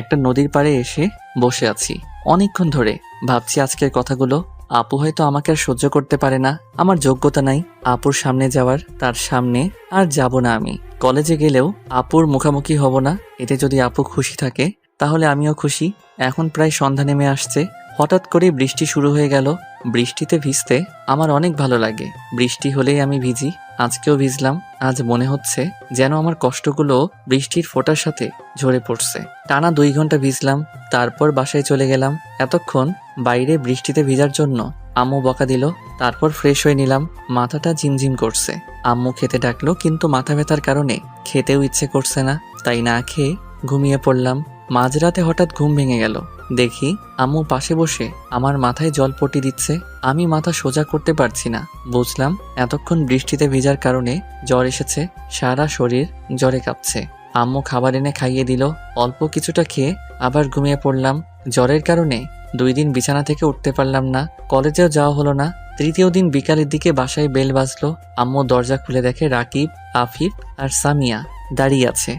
একটা নদীর পাড়ে এসে বসে আছি অনেকক্ষণ ধরে। ভাবছি আজকের কথাগুলো। আপু হয়তো আমাকে আর সহ্য করতে পারে না। আমার যোগ্যতা নাই আপুর সামনে যাওয়ার। তার সামনে আর যাব না আমি। কলেজে গেলেও আপুর মুখামুখি হব না। এতে যদি আপু খুশি থাকে তাহলে আমিও খুশি। এখন প্রায় সন্ধ্যা নেমে আসছে। হঠাৎ করে বৃষ্টি শুরু হয়ে গেল। বৃষ্টিতে ভিজতে আমার অনেক ভালো লাগে। বৃষ্টি হলেই আমি ভিজি। আজকেও ভিজলাম। আজ মনে হচ্ছে যেন আমার কষ্টগুলো বৃষ্টির ফোঁটার সাথে ঝরে পড়ছে। টানা 2 ঘন্টা ভিজলাম। তারপর বাসায় চলে গেলাম। এতক্ষণ বাইরে বৃষ্টিতে ভিজার জন্য আম্মু বকা দিল। তারপর ফ্রেশ হয়ে নিলাম। মাথাটা ঝিমঝিম করছে। আম্মু খেতে ডাকলো, কিন্তু মাথা ব্যথার কারণে খেতেও ইচ্ছে করছে না। তাই না খেয়ে ঘুমিয়ে পড়লাম। মাঝরাতে হঠাৎ ঘুম ভেঙে গেল। দেখি আম্মু পাশে বসে আমার মাথায় জলপট্টি দিচ্ছে। আমি মাথা সোজা করতে পারছি না। বুঝলাম এতক্ষণ বৃষ্টিতে ভিজার কারণে জ্বর এসেছে। সারা শরীর জ্বরে কাঁপছে। আম্মু খাবার এনে খাইয়ে দিল। অল্প কিছুটা খেয়ে আবার ঘুমিয়ে পড়লাম। জ্বরের কারণে 2 দিন বিছানা থেকে উঠতে পারলাম না। কলেজেও যাওয়া হলো না। 3য় দিন বিকালের দিকে বাসায় বেল বাজলো। আম্মু দরজা খুলে দেখে রাকিব, আফিফ আর সামিয়া দাঁড়িয়ে আছে।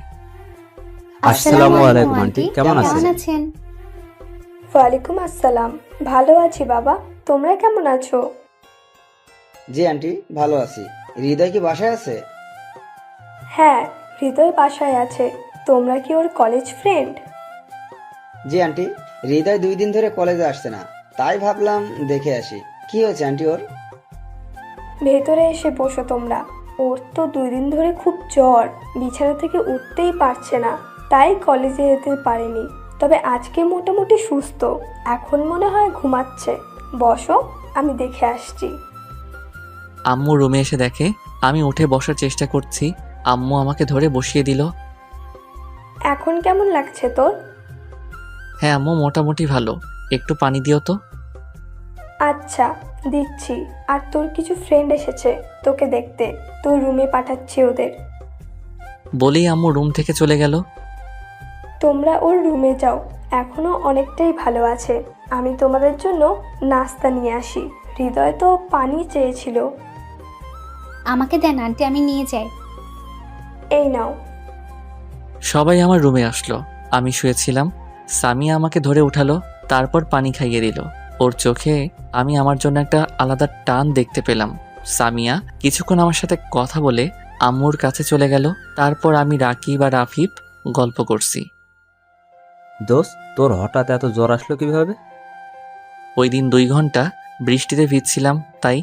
আসসালামু আলাইকুম আন্টি, কেমন আছেন? ওয়ালাইকুম আসসালাম। ভালো আছি বাবা, তোমরা কেমন আছো? জি আন্টি, ভালো আছি। হৃদয় কি বাসায় আছে? হ্যাঁ, হৃদয় বাসায় আছে। তোমরা কি ওর কলেজ ফ্রেন্ড? জি আন্টি, হৃদয় 2 দিন ধরে কলেজে আসছে না, তাই ভাবলাম দেখে আসি। কি হয়েছে আন্টি ওর? ভেতরে এসে বসো তোমরা। ওর তো 2 দিন ধরে খুব জ্বর, বিছানা থেকে উঠতেই পারছে না, তাই কলেজে যেতে পারেনি। তবে আজকে মোটামুটি সুস্থ, এখন মনে হয় ঘুমাচ্ছে। বসো, আমি দেখে আসছি। আম্মু রুমে এসে দেখে আমি উঠে বসার চেষ্টা করছি। আম্মু আমাকে ধরে বসিয়ে দিল। এখন কেমন লাগছে তোর? হ্যাঁ আম্মু, মোটামুটি ভালো। একটু পানি দিও তো। আচ্ছা, দিচ্ছি। আর তোর কিছু ফ্রেন্ড এসেছে তোকে দেখতে, তোর রুমে পাঠাচ্ছি ওদের। বলেই আম্মু রুম থেকে চলে গেল। তোমরা ওর রুমে যাও, এখনো অনেকটাই ভালো আছে। আমি তোমাদের জন্য নাস্তা নিয়ে আসি। হৃদয় তো পানি চেয়েছিল। আমাকে দেন আন্টি, আমি নিয়ে যাই। এই নাও। সবাই আমার রুমে আসলো। আমি শুয়েছিলাম। সামিয়া আমাকে ধরে উঠালো, তারপর পানি খাইয়ে দিল। ওর চোখে আমি আমার জন্য একটা আলাদা টান দেখতে পেলাম। সামিয়া কিছুক্ষণ আমার সাথে কথা বলে আম্মুর কাছে চলে গেল। তারপর আমি রাকিব আর আফিফ গল্প করছি। দোস্ত, তোর হঠাৎ এত জ্বর আসলো কিভাবে? ওই দিন 2 ঘন্টা বৃষ্টিতে ভিজছিলাম, তাই।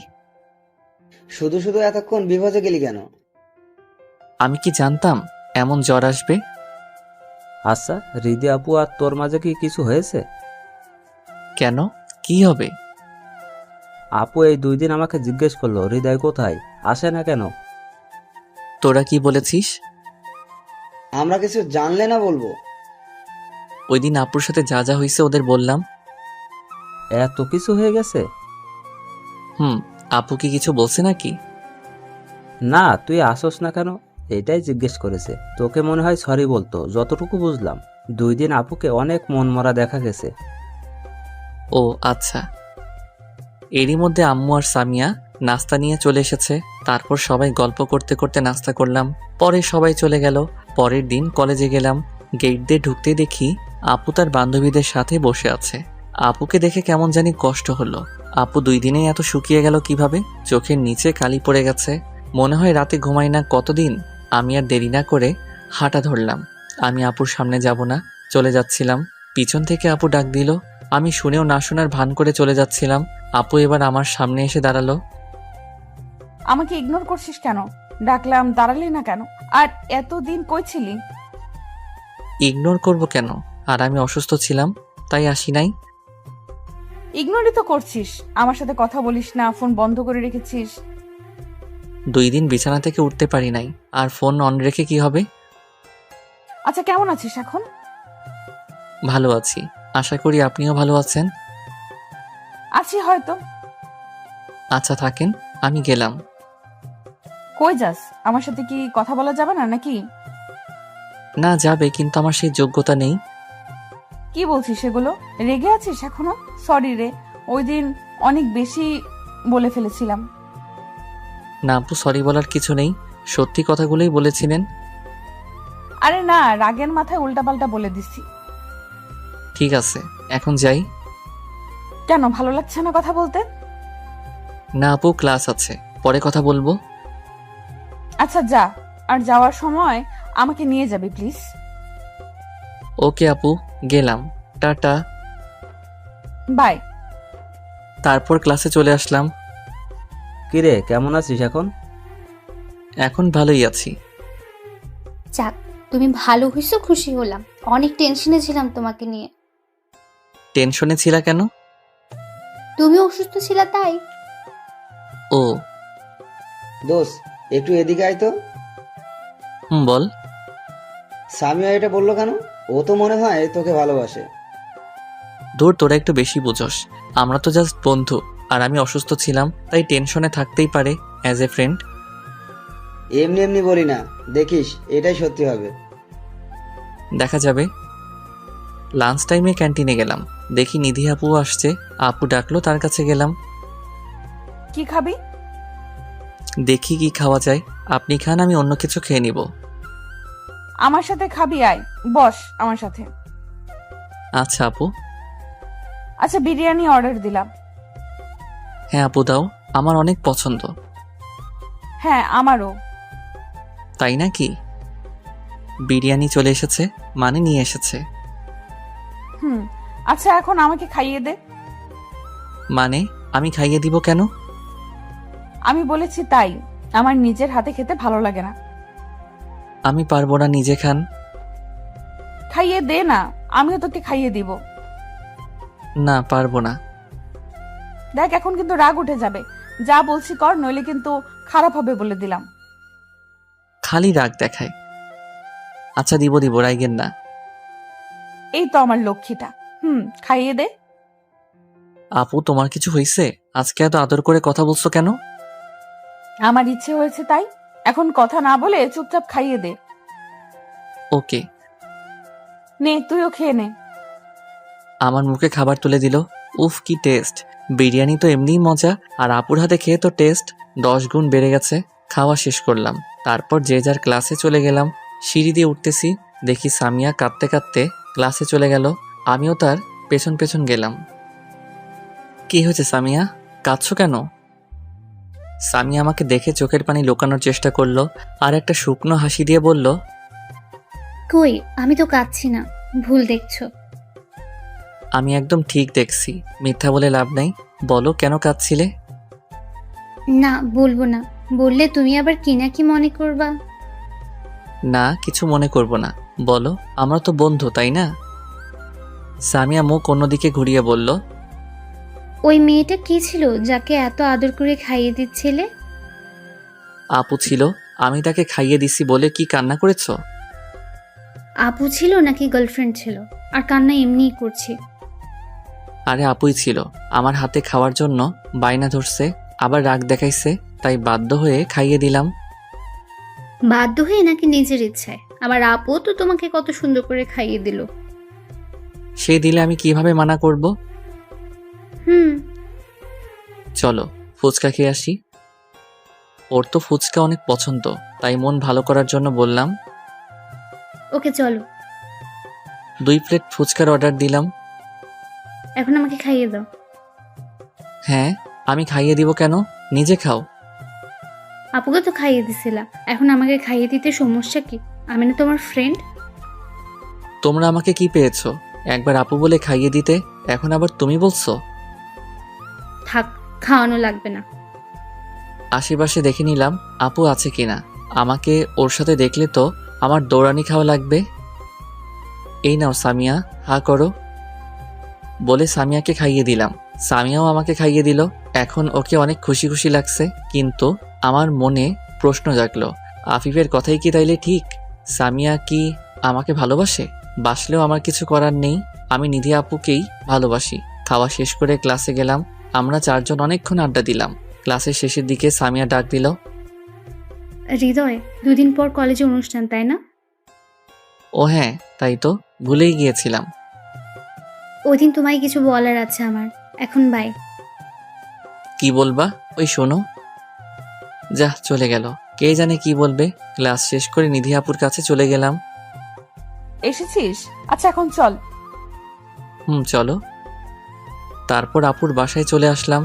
শুধু শুধু এতক্ষণ বিভজে গেলি কেন? আমি কি জানতাম এমন জ্বর আসবে? আচ্ছা, হৃদি আপু আর তোর মাঝে কি কিছু হয়েছে? কেন, কি হবে? আপু এই 2 দিন আমাকে জিজ্ঞেস করলো হৃদয় কোথায়, আসে না কেন। তোরা কি বলেছিস? আমরা কিছু জানলে না বলবো? ওই দিন আপুর সাথে যা যা হয়েছে ওদের বললাম। এত কিছু হয়ে গেছে? আপু কি কিছু বলছে নাকি? না, তুই আসোস না কেন এটাই জিজ্ঞেস করেছে। তোকে মনে হয় সরি বলতো, যতটুকু বুঝলাম। 2 দিন আপুকে অনেক মন মরা দেখা গেছে। ও আচ্ছা। এরই মধ্যে আম্মু আর সামিয়া নাস্তা নিয়ে চলে এসেছে। তারপর সবাই গল্প করতে করতে নাস্তা করলাম। পরে সবাই চলে গেল। পরের দিন কলেজে গেলাম। গেট দিয়ে ঢুকতেই দেখি আপু তার বান্ধবীদের সাথে বসে আছে। আপুকে দেখে কেমন জানি কষ্ট হলো। আপু 2 দিনেই এত শুকিয়ে গেল কিভাবে? চোখের নিচে কালি পড়ে গেছে। মনে হয় রাতে ঘুমাই না কতদিন। আমি আর দেরি না করে হাঁটা ধরলাম। আমি আপুর সামনে যাব না, চলে যাচ্ছিলাম। পিছন থেকে আপু ডাক দিল। আমি শুনেও না শোনার ভান করে চলে যাচ্ছিলাম। আপু এবার আমার সামনে এসে দাঁড়ালো। আমাকে ইগনোর করছিস কেন? ডাকলাম দাঁড়ালি না কেন? আর এতদিন কই ছিলি? ইগনোর করব কেন? আর আমি অসুস্থ ছিলাম, তাই আসি নাই। ইগনোরই তো করছিস, আমার সাথে কথা বলিস না, ফোন বন্ধ করে রেখেছিস। 2 দিন বিছানা থেকে উঠতে পারি নাই, আর ফোন অন রেখে কি হবে? আচ্ছা কেমন আছিস এখন? ভালো আছি, আশা করি আপনিও ভালো আছেন। আছি হয়তো। আচ্ছা থাকেন, আমি গেলাম। কই যাস? আমার সাথে কি কথা বলা যাবে না নাকি? না যাবে, কিন্তু আমার সেই যোগ্যতা নেই। কি বলছিস সেগুলো? রেগে আছিস এখনো? সরি রে, ওই দিন অনেক বেশি বলে ফেলেছিলাম। না আপু, সরি বলার কিছু নেই, সত্যি কথাগুলোই বলেছিলেন। আরে না, রাগের মাথায় উল্টাপাল্টা বলে দিছি। ঠিক আছে, এখন যাই। কেন, ভালো লাগছে না কথা বলতে? না আপু, ক্লাস আছে, পরে কথা বলবো। আচ্ছা যা, আর যাওয়ার সময় আমাকে নিয়ে যাবি প্লিজ। ওকে আপু, গেলাম, টাটা। বাই। তারপর ক্লাসে চলে আসলাম। কিরে, কেমন আছিস এখন? এখন ভালোই আছি। যাক, তুমি ভালো হইছো, খুশি হলাম। অনেক টেনশনে ছিলাম তোমাকে নিয়ে। টেনশনে ছিলা কেন? তুমি অসুস্থ ছিলা তাই। ও। দোস্ত, একটু এদিকে আয় তো। বল। সামিয়া এটা বললো কেন? ও তো মনে হয় তোকে ভালোবাসে। দূর, তোরা একটু বেশি বুঝোস। আমরা তো জাস্ট বন্ধু, আর আমি অসুস্থ ছিলাম, তাই টেনশনে থাকতেই পারে অ্যাজ এ ফ্রেন্ড। এমনি এমনি বলি না, দেখিস এটাই সত্যি হবে। দেখা যাবে। লাঞ্চ টাইমে ক্যান্টিনে গেলাম, দেখি নিধি আপু আসছে। আপু ডাকলো, তার কাছে গেলাম। কি খাবি? দেখি কি খাওয়া যায়, আপনি খান, আমি অন্য কিছু খেয়ে নিব। আমার সাথে খাবি? আয়, বস আমার সাথে। আচ্ছা আপু। আচ্ছা, বিরিয়ানি অর্ডার দিলাম। হ্যাঁ আপু, দাও, আমার অনেক পছন্দ। হ্যাঁ আমারও। তাই নাকি? বিরিয়ানি চলে এসেছে, মানে নিয়ে এসেছে। আচ্ছা এখন আমাকে খাইয়ে দে। মানে আমি খাইয়ে দিব কেন? আমি বলেছি তাই, আমার নিজের হাতে খেতে ভালো লাগে না। আমি পারবো না, নিজে খান। খাইয়ে দে না, আমিও তোকে খাইয়ে দিব। না, পারবো না। দেখ এখন কিন্তু রাগ উঠে যাবে, যা বলছি কর, নইলে কিন্তু খারাপ হবে বলে দিলাম। খালি রাগ দেখায়। আচ্ছা দিব দিব, রাইগেন না। এই তো আমার লক্ষ্মীটা। খাইয়ে দে। আপু, তোমার কিছু হয়েছে? আজকে এত আদর করে কথা বলছো কেন? আমার ইচ্ছে হয়েছে তাই। এখন কথা না বলে চুপচাপ খাইয়ে দে। ওকে। নে, তুইও খেয়ে নে। আমার মুখে খাবার তুলে দিল। উফ, কি টেস্ট! বিরিয়ানি তো এমনিই মজা, আর আপুর হাতে খেয়ে তো টেস্ট 10 গুণ বেড়ে গেছে। খাওয়া শেষ করলাম, তারপর যে যার ক্লাসে চলে গেলাম। সিঁড়ি দিয়ে উঠতেছি, দেখি সামিয়া কাঁদতে কাঁদতে ক্লাসে চলে গেল। আমিও তার পেছন পেছন গেলাম। কি হয়েছে সামিয়া, কাঁদছো কেন? সামিয়া আমাকে দেখে চোখের পানি লুকানোর চেষ্টা করলো, আর একটা শুকনো হাসি দিয়ে বলল, কই, আমি তো কাঁদছি না, ভুল দেখছো। আমি একদম ঠিক দেখছি, মিথ্যা বলে লাভ নাই। বলো, কেন কাঁদছিলে? না, বলবো না, বললে তুমি আবার কি না কি মনে করবা। না, কিছু মনে করব না, বলো, আমরা তো বন্ধু, তাই না? সামিয়া মুখ অন্যদিকে ঘুরিয়ে বলল, ওই মেয়েটা কি ছিল যাকে এত আদর করে খাইয়ে দিচ্ছিলে? আপু ছিল, আমি তাকে খাইয়ে দিছি বলে কি কান্না করেছো? আপু ছিল নাকি গার্লফ্রেন্ড ছিল? আর কান্না এমনিই করছি। আরে আপুই ছিল, আমার হাতে খাওয়ার জন্য বায়না ধরছে, আবার রাগ দেখাইছে, তাই বাধ্য হয়ে খাইয়ে দিলাম। বাধ্য হয়ে নাকি নিজের ইচ্ছায়? আমার আপু তো তোমাকে কত সুন্দর করে খাইয়ে দিল। সে দিলে আমি কিভাবে মানা করব? চলো ফুচকা খেয়ে আসি। ওর তো ফুচকা অনেক পছন্দ, তাই মন ভালো করার জন্য বললাম। ওকে চলো। 2 প্লেট ফুচকার অর্ডার দিলাম। এখন আমাকে খাইয়ে দাও। হ্যাঁ, আমি খাইয়ে দিব কেন, নিজে খাও। আপুকে তো খাইয়ে দিছিলা, এখন আমাকে খাইয়ে দিতে সমস্যা কি? আমি না তোমার ফ্রেন্ড? তোমরা আমাকে কি পেয়েছো? একবার আপু বলে খাইয়ে দিতে, এখন আবার তুমি বলছো? থাক, খাওয়ানো লাগবে না। আশেপাশে দেখে নিলাম আপু আছে কিনা, আমাকে ওর সাথে দেখলে তো আমার দৌড়ানি খাওয়া লাগবে। এই নাও সামিয়া, হা করো। বলে সামিয়াকে খাইয়ে দিলাম। সামিয়াও আমাকে খাইয়ে দিল। এখন ওকে অনেক খুশি খুশি লাগছে, কিন্তু আমার মনে প্রশ্ন জাগলো, আফিফের কথাই কি তাইলে ঠিক? সামিয়া কি আমাকে ভালোবাসে? বাসলেও আমার কিছু করার নেই, আমি নিধি আপুকেই ভালোবাসি। খাওয়া শেষ করে ক্লাসে গেলাম। আমরা চারজন অনেকক্ষণ আড্ডা দিলাম। ক্লাসের শেষের দিকে সামিয়া ডাক দিল, হৃদয়, 2 দিন পর কলেজে অনুষ্ঠান, তাই না? ও হ্যাঁ, তাই তো, ভুলেই গিয়েছিলাম। ওই দিন তোমায় কিছু বলার আছে আমার। এখন বাই। কি বলবা? ওই শোনো। যা, চলে গেল। কে জানে কি বলবে। ক্লাস শেষ করে নিধি আপুর কাছে চলে গেলাম। এসেছিস? আচ্ছা এখন চল। চলো। তারপর আপুর বাসায় চলে আসলাম।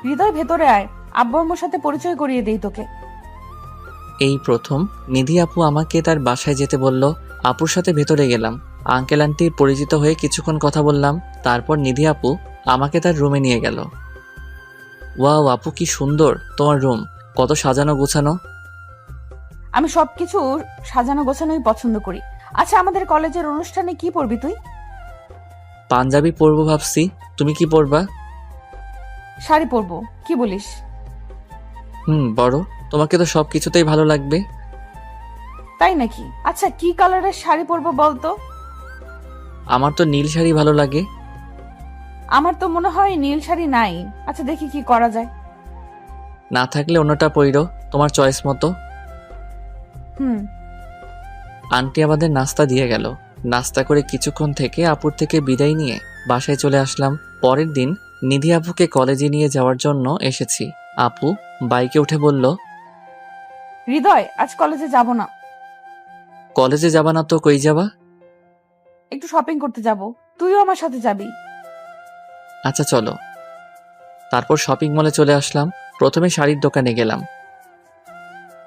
হৃদয় ভেতরে আয়, আব্বু আম্মুর সাথে পরিচয় করিয়ে দেই তোকে। এই প্রথম নিধি আপু আমাকে তার বাসায় যেতে বলল। আপুর সাথে ভেতরে গেলাম। আঙ্কেল আন্টির পরিচিত হয়ে কিছুক্ষণ কথা বললাম। তারপর নিধি আপু আমাকে তার রুমে নিয়ে গেল। ওয়াও আপু, কি সুন্দর তোমার রুম, কত সাজানো গোছানো। আমি সবকিছু সাজানো গোছানোই পছন্দ করি। আচ্ছা, আমাদের কলেজের অনুষ্ঠানে কি পরবি তুই? পাঞ্জাবি পরবো ভাবছি, তুমি কি পরবা? শাড়ি পরবো, কি বলিস? বড়, তোমাকে তো সব কিছুতেই ভালো লাগবে। তাই নাকি? আচ্ছা, কি কালারের শাড়ি পরবো বলতো? আমার তো নীল শাড়ি ভালো লাগে। আমার তো মনে হয় নীল শাড়ি নাই। আচ্ছা, দেখি কি করা যায়। না থাকলে অন্যটা পইরো, তোমার চয়েস মতো। হুম। আন্টি আমাদের নাস্তা দিয়ে গেল। নাস্তা করে কিছুক্ষণ থেকে আপুর থেকে বিদায় নিয়ে বাসায় চলে আসলাম। পরের দিন নিধি আপুকে কলেজে নিয়ে যাওয়ার জন্য এসেছি। আপু বাইকে উঠে বলল, হৃদয়, আজ কলেজে যাব না। কলেজে যাবা না তো কই যাবা? একটু শপিং করতে যাব, তুইও আমার সাথে যাবি। আচ্ছা চলো। তারপর শপিং মলে চলে আসলাম। প্রথমে শাড়ির দোকানে গেলাম।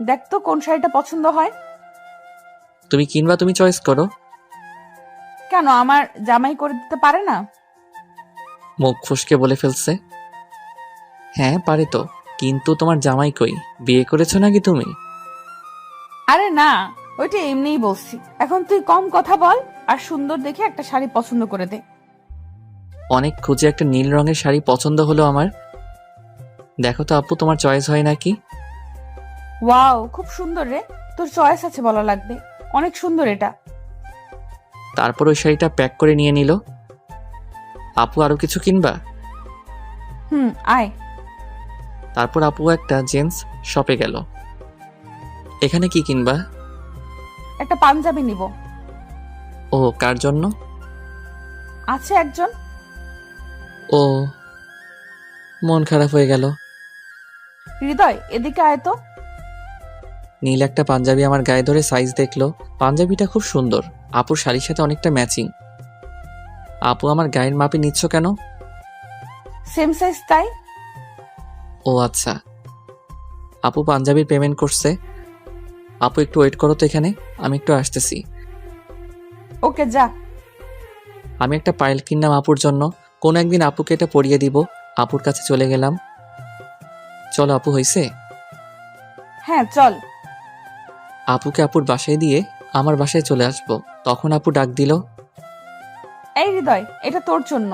দেখ তো কোন শাড়িটা পছন্দ হয়। তুমি কিনবা, তুমি চয়েস করো। কেন, আমার জামাই করে দিতে পারে না? মুখ ফুসকে বলে ফেলছে। হ্যাঁ পারে তো, কিন্তু তোমার জামাই কই? বিয়ে করেছো নাকি তুমি? আরে না, ওইটা এমনিই বলছি। এখন তুই কম কথা বল আর সুন্দর দেখে একটা শাড়ি পছন্দ করে দে। অনেক খুঁজে একটা নীল রঙের শাড়ি পছন্দ হলো আমার। দেখো তো আপু, তোমার চয়েস হয় নাকি? ওয়াও, খুব সুন্দর রে। তোর চয়েস আছে বলা লাগবে, অনেক সুন্দর এটা। তারপর ওই শাড়িটা প্যাক করে নিয়ে নিল। আপু আরো কিছু কিনবা? আয়। তারপর আপু একটা জেন্টস শপে গেল। এখানে কি কিনবা? একটা পাঞ্জাবি নিব। ও, কার জন্য? আছে একজন। ও, মন খারাপ হয়ে গেল। হৃদয়, এদিকে আয় তো। নীল একটা পাঞ্জাবি আমার গায়ে ধরে সাইজ দেখলো। পাঞ্জাবিটা খুব সুন্দর, আপুর শাড়ির সাথে অনেকটা ম্যাচিং। আপু আমার গায়ের মাপে নিচ্ছ কেন? সেম সাইজ তাই। ও আচ্ছা। আপু পাঞ্জাবির পেমেন্ট করছে। আপু একটু ওয়েট করো তো এখানে, আমি একটু আসতেছি। ওকে, যা। আমি একটা পায়েল কিনলাম আপুর জন্য। কোনো একদিন আপুকে এটা পরিয়ে দিব। আপুর কাছে চলে গেলাম। চলো আপু, হইছে? হ্যাঁ চল। আপুকে আপুর বাসায় দিয়ে আমার বাসায় চলে আসবো। তখন আপু ডাক দিল। এই হৃদয়, এটা তোর জন্য।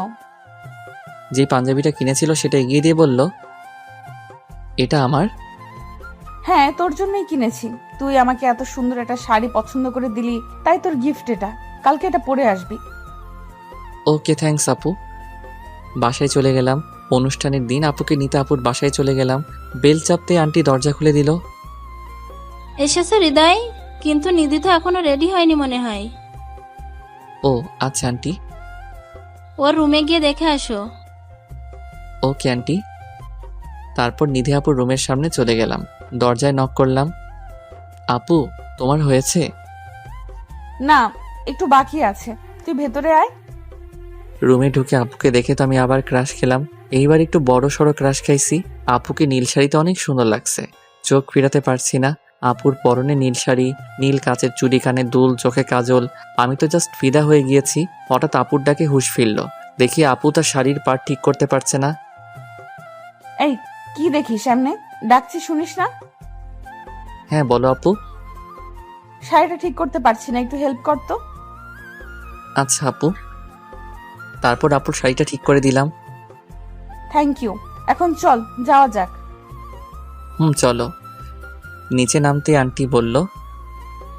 যে পাঞ্জাবিটা কিনেছিল সেটা এগিয়ে দিয়ে বলল, এটা আমার? হ্যাঁ, তোর জন্যই কিনেছি। তুই আমাকে এত সুন্দর একটা শাড়ি পছন্দ করে দিলি, তাই তোর গিফট এটা। কালকে এটা পরে আসবি। ওকে, থ্যাঙ্কস আপু। বাসায় চলে গেলাম। অনুষ্ঠানের দিন আপুকে নিতে আপুর বাসায় চলে গেলাম। বেল চাপতে আন্টি দরজা খুলে দিল। এসেছে হৃদয়, কিন্তু নিধি তো এখনো রেডি হয়নি মনে হয়। ও আচ্ছা আন্টি। ওর রুমে গিয়ে দেখে আসো। Okay aunty. তারপর নিধি আপুর রুমের সামনে চলে গেলাম। দরজায় নক করলাম। আপু, তোমার হয়েছে? না, একটু বাকি আছে। তুই ভেতরে আয়। রুমে ঢুকে আপুকে দেখে তো আমি আবার ক্রাশ খেলাম। এইবার একটু বড় সড়ো ক্রাশ খাইছি। আপুকে নীল শাড়িতে অনেক সুন্দর লাগছে, চোখ ফিরাতে পারছি না। আপুর পরনে নীল শাড়ি, নীল কাচের চুড়ি, কানে দুল, চোখে কাজল। আমি তো জাস্ট ফিদা হয়ে গিয়েছি। হঠাৎ আপুর ডাকে হুঁশ ফিরল। দেখি আপু তার শাড়ির পাড় ঠিক করতে পারছে না। এই, কি দেখিস সামনে? ডাকছি শুনিস না? হ্যাঁ বলো আপু। শাড়িটা ঠিক করতে পারছি না, একটু হেল্প কর তো। আচ্ছা আপু। তারপর আপুর শাড়িটা ঠিক করে দিলাম। Thank you. এখন চল যাওয়া যাক। চলো। নিচে নামতে আন্টি বলল,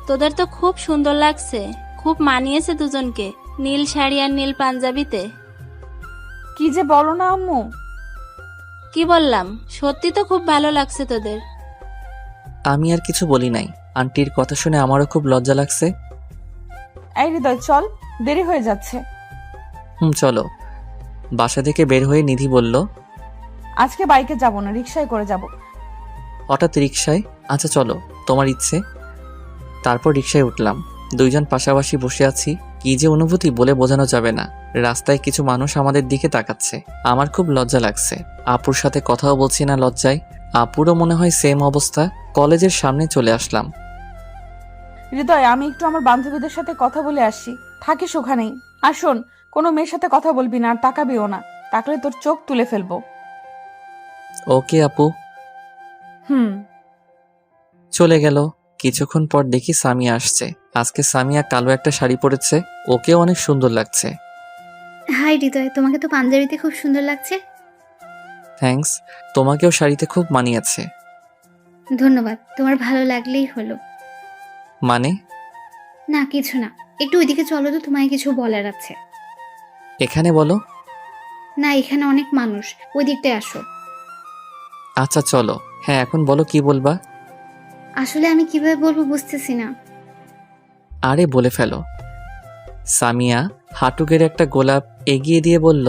তোদের তো খুব সুন্দর লাগছে, খুব মানিয়েছে দুজনকে, নীল শাড়ি আর নীল পাঞ্জাবিতে। কি যে বলো না আম্মু। কি বললাম, সত্যি তো খুব ভালো লাগছে তোদের। আমি আর কিছু বলি নাই। আন্টির কথা শুনে আমারও খুব লজ্জা লাগছে। এই হৃদয় চল, দেরি হয়ে যাচ্ছে। চলো। বাসা থেকে বের হয়ে নিধি বলল, আজকে বাইকে যাব না, রিক্সায় করে যাব। হঠাৎ রিক্সায়? আচ্ছা চলো, তোমার ইচ্ছে। তারপর রিক্সায় উঠলাম। দুইজন পাশাপাশি বসে আছি। কি যে অনুভূতি বলে বোঝানো যাবে না। রাস্তায় কিছু মানুষ আমাদের দিকে তাকাচ্ছে। আমার খুব লজ্জা লাগছে। আপুর সাথে কথাও বলছি না লজ্জায়। আপুরও মনে হয় সেম অবস্থা। কলেজের সামনে চলে আসলাম। হৃদয়, আমি একটু আমার বান্ধবীদের সাথে কথা বলে আসি, থাকিস ওখানেই। আর শোন, কোনো মেয়ের সাথে কথা বলবি না আর তাকাবিও না, তাকলে তোর চোখ তুলে ফেলবো। ওকে আপু। হুম। চলে গেল। কিছুক্ষণ পর দেখি সামিয়া আসছে। আজকে সামিয়া কালো একটা শাড়ি পরেছে। ওকেও অনেক সুন্দর লাগছে। হাই হৃদয়, তোমাকে তো পাঞ্জাবিতে খুব সুন্দর লাগছে। থ্যাঙ্কস। তোমাকেও শাড়িতে খুব মানিয়েছে। ধন্যবাদ, তোমার ভালো লাগলেই হলো। মানে? না কিছু না, একটু ওইদিকে চলো তো, তোমায় কিছু বলার আছে। এখানে বলো। না, এখানে অনেক মানুষ, ওই দিকটায় আসো। আচ্ছা চলো। হ্যাঁ এখন বলো, কি বলবা? আসলে আমি কিভাবে বলবো বুঝতেছি না। আরে বলে ফেলো। সামিয়া হাঁটু গেড়ে একটা গোলাপ এগিয়ে দিয়ে বলল,